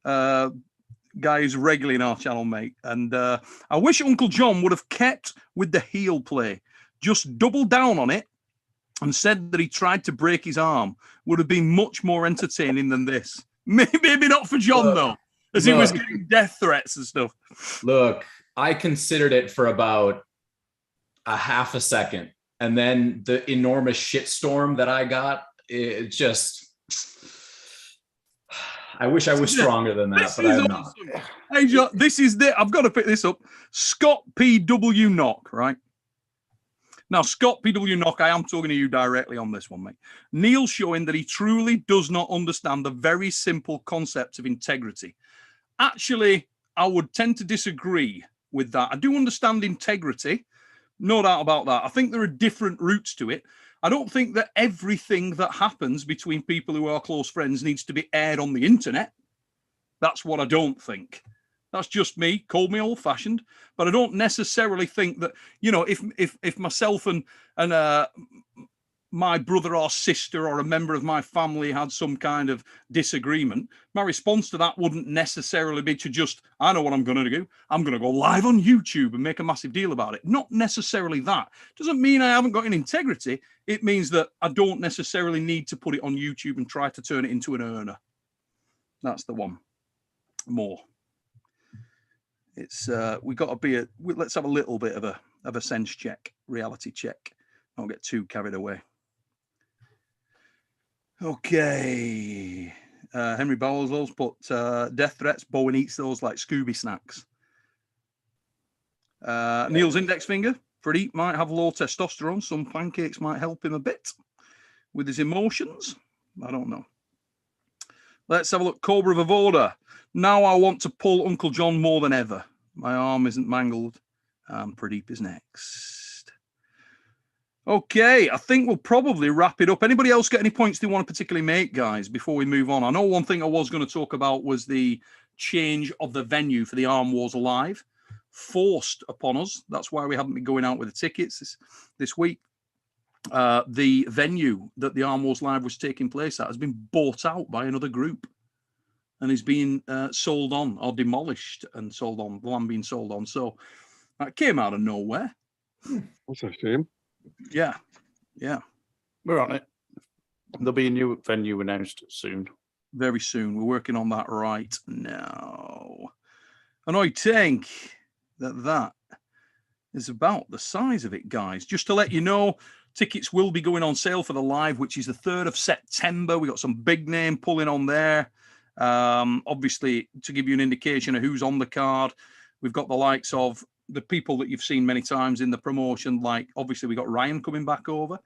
guy who's regularly in our channel, mate. And I wish Uncle John would have kept with the heel play. Just double down on it and said that he tried to break his arm would have been much more entertaining than this. Maybe not for John, though, as he was getting death threats and stuff. Look, I considered it for about a half a second. And then the enormous shitstorm that I got, it just... I wish I was stronger than that, but I'm not. Hey, John, this is I've got to pick this up. Scott P.W. Knock, right? Now, Scott P.W. Knock, I am talking to you directly on this one, mate. Neil showing that he truly does not understand the very simple concept of integrity. Actually, I would tend to disagree with that. I do understand integrity, no doubt about that. I think there are different routes to it. I don't think that everything that happens between people who are close friends needs to be aired on the internet. That's what I don't think. That's just me. Call me old-fashioned, but I don't necessarily think that, you know, if myself and my brother or sister or a member of my family had some kind of disagreement, my response to that wouldn't necessarily be to just, I know what I'm going to do. I'm going to go live on YouTube and make a massive deal about it. Not necessarily that. Doesn't mean I haven't got any integrity. It means that I don't necessarily need to put it on YouTube and try to turn it into an earner. That's the one. More. It's we got to be let's have a little bit of a sense check, reality check. Don't get too carried away. Okay. Henry Bowles put death threats. Bowen eats those like Scooby snacks. Neil's index finger. Freddie might have low testosterone. Some pancakes might help him a bit with his emotions. I don't know. Let's have a look. Cobra Vavoda. Now I want to pull Uncle John more than ever. My arm isn't mangled. Pradeep is next. Okay, I think we'll probably wrap it up. Anybody else got any points they want to particularly make, guys, before we move on? I know one thing I was going to talk about was the change of the venue for the Arm Wars Live. Forced upon us. That's why we haven't been going out with the tickets this week. The venue that the Arm Wars Live was taking place at has been bought out by another group and is being sold on or demolished and sold on, the land being sold on. So that came out of nowhere. That's a shame. Yeah, yeah. We're on it. There'll be a new venue announced soon. Very soon. We're working on that right now. And I think that is about the size of it, guys. Just to let you know, tickets will be going on sale for the live, which is the 3rd of September. We got some big name pulling on there. Obviously, to give you an indication of who's on the card, we've got the likes of the people that you've seen many times in the promotion. Like, obviously, we got Ryan coming back over.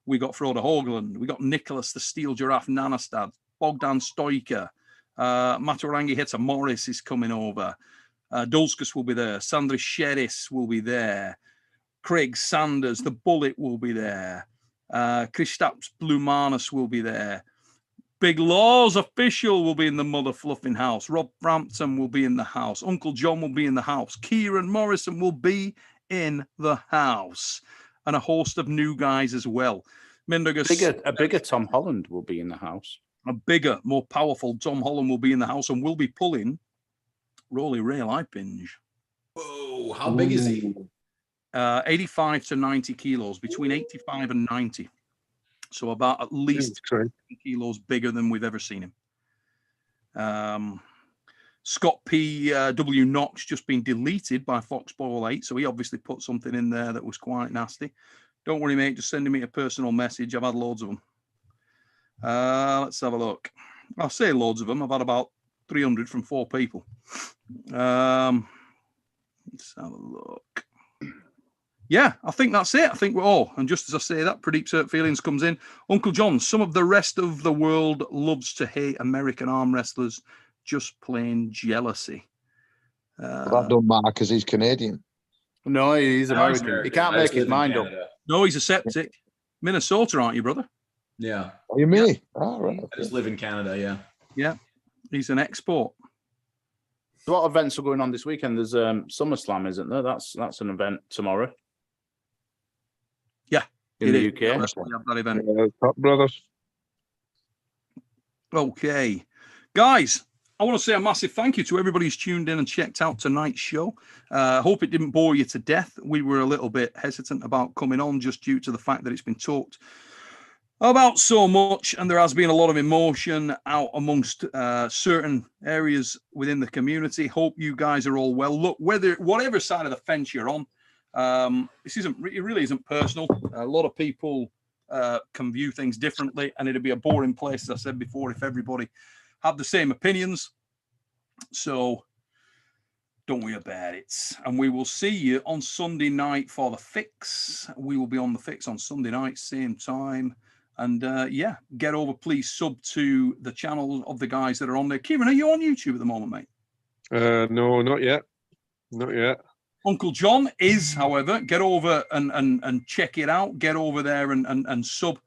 We got Frode Hoagland. We got Nicholas, the Steel Giraffe Nanastad. Bogdan Stoiker. Maturangi Heta Morris is coming over. Dulskus will be there. Sandra Sheris will be there. Craig Sanders, the Bullet, will be there. Kristaps Blumanis will be there. Big Laws Official will be in the Mother Fluffing house. Rob Frampton will be in the house. Uncle John will be in the house. Kieran Morrison will be in the house. And a host of new guys as well. A bigger Tom Holland will be in the house. A bigger, more powerful Tom Holland will be in the house and will be pulling Rolly Ray Lipinge. Whoa, how big is he? 85 to 90 kilos, between 85 and 90. So about at least 10 kilos bigger than we've ever seen him. Scott P.W. Knox just been deleted by Foxball 8, so he obviously put something in there that was quite nasty. Don't worry, mate, just sending me a personal message. I've had loads of them. Let's have a look. I'll say loads of them. I've had about 300 from 4 people. Let's have a look. Yeah, I think that's it. I think we're all. And just as I say that, Pradeep's Hurt Feelings comes in. Uncle John, some of the rest of the world loves to hate American arm wrestlers. Just plain jealousy. That don't matter because he's Canadian. No, he's American. He can't make his mind up. No, he's a septic. Minnesota, aren't you, brother? Yeah. Are you me? Oh, right. I just live in Canada, yeah. Yeah, he's an export. So what events are going on this weekend? There's SummerSlam, isn't there? That's an event tomorrow. Yeah, in the UK. That event. Top brothers. Okay, guys. I want to say a massive thank you to everybody who's tuned in and checked out tonight's show. Hope it didn't bore you to death. We were a little bit hesitant about coming on just due to the fact that it's been talked About so much, and there has been a lot of emotion out amongst certain areas within the community. Hope you guys are all well. Look, whatever side of the fence you're on, it really isn't personal. A lot of people can view things differently, and it'd be a boring place, as I said before, if everybody had the same opinions. So don't worry about it. And we will see you on Sunday night for the fix. We will be on the fix on Sunday night, same time. And yeah, get over, please sub to the channel of the guys that are on there. Kieran, are you on YouTube at the moment, mate? No, not yet. Not yet. Uncle John is, however. Get over and check it out. Get over there and sub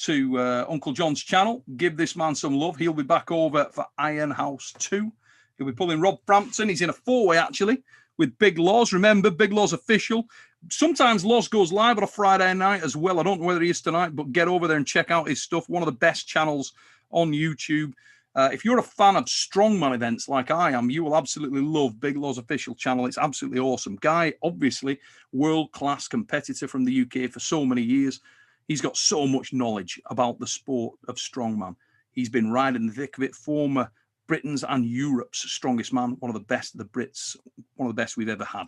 to Uncle John's channel. Give this man some love. He'll be back over for Iron House 2. He'll be pulling Rob Frampton. He's in a 4-way, actually, with Big Laws. Remember, Big Laws official. Sometimes Laws goes live on a Friday night as well. I don't know whether he is tonight, but get over there and check out his stuff. One of the best channels on YouTube. If you're a fan of strongman events like I am, you will absolutely love Big Laws official channel. It's absolutely awesome. Guy, obviously, world-class competitor from the UK for so many years. He's got so much knowledge about the sport of strongman. He's been right in the thick of it. Former Britain's and Europe's strongest man. One of the best of the Brits. One of the best we've ever had.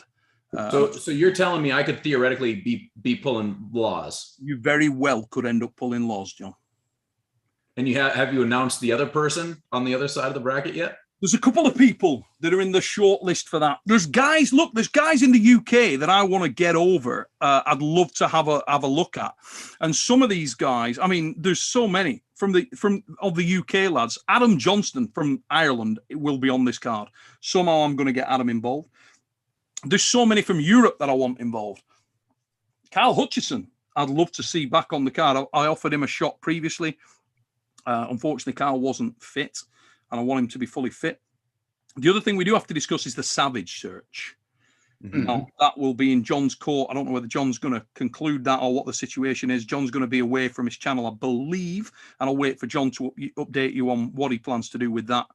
So you're telling me I could theoretically be pulling Laws? You very well could end up pulling Laws, John. And you have you announced the other person on the other side of the bracket yet? There's a couple of people that are in the short list for that. There's guys. Look, there's guys in the UK that I want to get over. I'd love to have a look at. And some of these guys, I mean, there's so many from the UK lads. Adam Johnston from Ireland will be on this card. Somehow I'm going to get Adam involved. There's so many from Europe that I want involved. Kyle Hutchison, I'd love to see back on the card. I offered him a shot previously. Unfortunately, Kyle wasn't fit, and I want him to be fully fit. The other thing we do have to discuss is the Savage search. Mm-hmm. Now, that will be in John's court. I don't know whether John's going to conclude that or what the situation is. John's going to be away from his channel, I believe, and I'll wait for John to update you on what he plans to do with that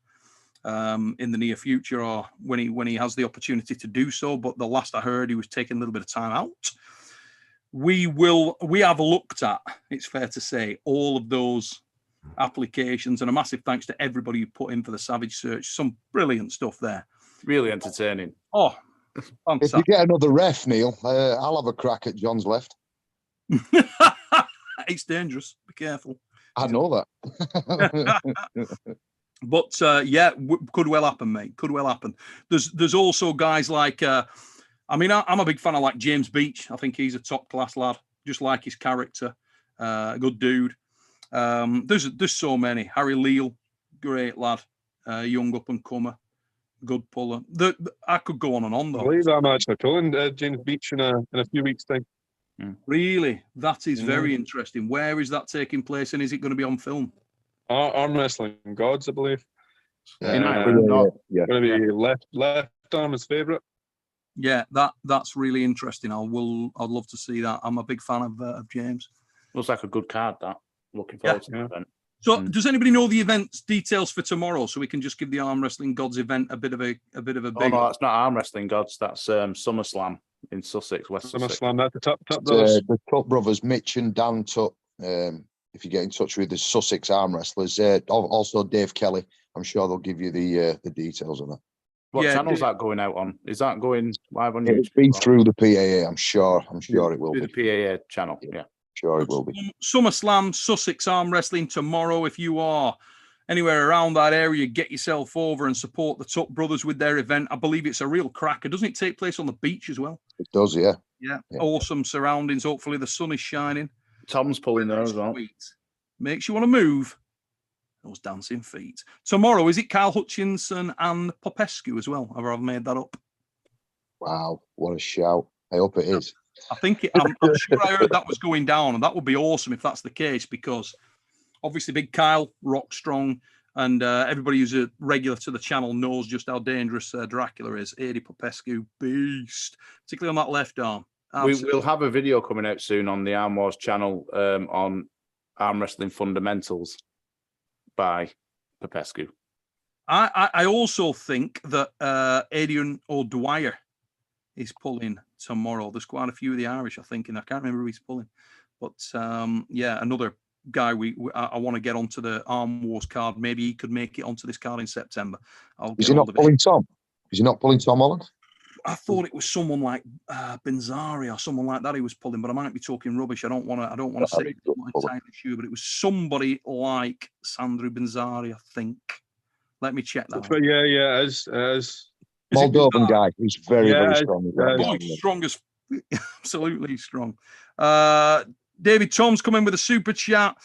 in the near future or when he has the opportunity to do so. But the last I heard, he was taking a little bit of time out. We have looked at, it's fair to say, all of those applications, and a massive thanks to everybody who put in for the Savage search. Some brilliant stuff there. Really entertaining. Oh, fantastic. If you get another ref, Neil, I'll have a crack at John's left. It's dangerous. Be careful. I know that. But yeah, could well happen, mate. Could well happen. There's also guys like, I'm a big fan of like James Beach. I think he's a top class lad. Just like his character, a good dude. There's so many. Harry Leal, great lad, young up and comer, good puller. I could go on and on though. I believe I'm actually pulling James Beach in a few weeks' time. Really, that is very interesting. Where is that taking place, and is it going to be on film? Arm Wrestling Gods, I believe. Going to be left arm is favourite. Yeah, that's really interesting. I'd love to see that. I'm a big fan of James. Looks like a good card, that. Looking forward to the event. So, does anybody know the event's details for tomorrow? So we can just give the Arm Wrestling Gods event a bit of a big. Oh no, that's not Arm Wrestling Gods. That's SummerSlam in Sussex, West Sussex. SummerSlam. That's the Tutt brothers. The Tutt brothers, Mitch and Dan Tutt. If you get in touch with the Sussex arm wrestlers, also Dave Kelly, I'm sure they'll give you the details of that. What channel's that going out on? Is that going live on YouTube? It'll be through the PAA. I'm sure it will be. The PAA channel. Yeah. Sure it will be. SummerSlam, Sussex Arm Wrestling tomorrow. If you are anywhere around that area, get yourself over and support the Tutt brothers with their event. I believe it's a real cracker. Doesn't it take place on the beach as well? It does, yeah. Yeah. Awesome surroundings. Hopefully the sun is shining. Tom's pulling there as well. Makes you want to move. Those dancing feet. Tomorrow, is it Kyle Hutchinson and Popescu as well? Have I made that up? Wow, what a shout. I hope it is. I think I'm sure I heard that was going down, and that would be awesome if that's the case, because obviously Big Kyle, rock strong, and everybody who's a regular to the channel knows just how dangerous Dracula is. Adi Popescu, beast, particularly on that left arm. We'll have a video coming out soon on the Arm Wars channel on Arm Wrestling Fundamentals by Popescu. I also think that Adrian O'Dwyer is pulling tomorrow. There's quite a few of the Irish, I think, and I can't remember who he's pulling. But yeah, another guy I want to get onto the Arm Wars card. Maybe he could make it onto this card in September. Is he not pulling Tom? Is he not pulling Tom Holland? I thought it was someone like Benzari or someone like that he was pulling, but I might be talking rubbish. I don't want to say I'm not entirely sure, but it was somebody like Sandro Benzari, I think. Let me check that. Yeah, as Moldovan guy who's very strong. Strongest, absolutely strong. David Tom's coming with a super chat.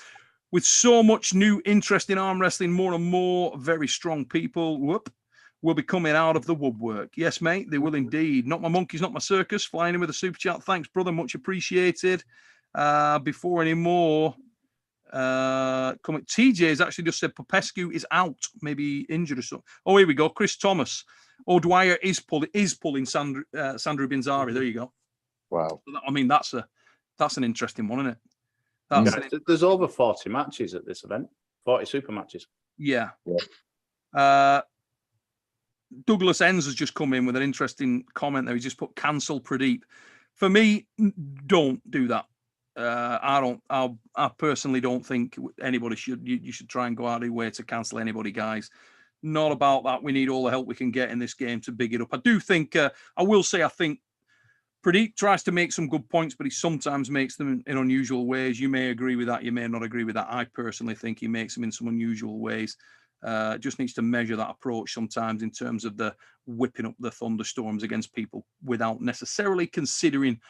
With so much new interest in arm wrestling, more and more very strong people will be coming out of the woodwork. Yes, mate, they will indeed. Not my monkeys, not my circus. Flying in with a super chat. Thanks, brother. Much appreciated. Before any more, TJ has actually just said Popescu is out, maybe injured or something. Oh, here we go. Chris Thomas. O'Dwyer is pulling Sandro Benzari. There you go. Wow. I mean, that's an interesting one, isn't it? There's over 40 matches at this event. 40 super matches. Yeah. Douglas Enns has just come in with an interesting comment there. He just put cancel Pradeep. For me, don't do that. I personally don't think anybody should. You should try and go out of your way to cancel anybody, guys. Not about that. We need all the help we can get in this game to big it up. I do think, I will say, I think Pradeep tries to make some good points, but he sometimes makes them in unusual ways. You may agree with that. You may not agree with that. I personally think he makes them in some unusual ways. Just needs to measure that approach sometimes in terms of the whipping up the thunderstorms against people without necessarily considering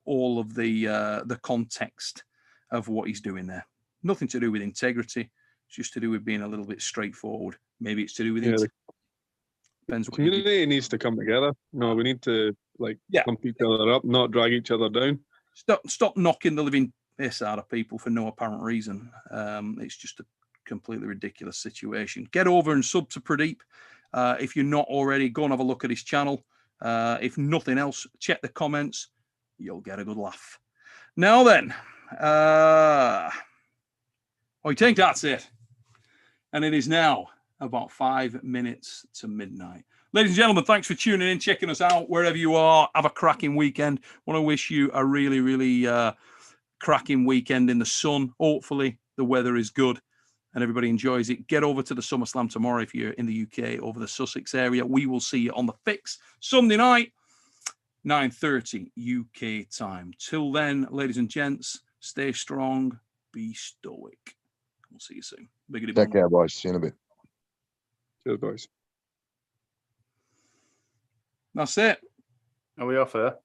all of the context of what he's doing there. Nothing to do with integrity. It's just to do with being a little bit straightforward. Maybe it's to do with the community needs to come together. No, we need to pump each other up, not drag each other down. Stop knocking the living piss out of people for no apparent reason. It's just a completely ridiculous situation. Get over and sub to Pradeep. If you're not already, go and have a look at his channel. If nothing else, check the comments. You'll get a good laugh. Now then, I think that's it. And it is now about 5 minutes to midnight. Ladies and gentlemen, thanks for tuning in, checking us out wherever you are. Have a cracking weekend. Want to wish you a really, really cracking weekend in the sun. Hopefully the weather is good and everybody enjoys it. Get over to the SummerSlam tomorrow if you're in the UK, over the Sussex area. We will see you on the Fix Sunday night, 9:30 UK time. Till then, ladies and gents, stay strong, be stoic. We'll see you soon. Take care, boys. See you in a bit. Cheers, boys. That's it. Are we off here?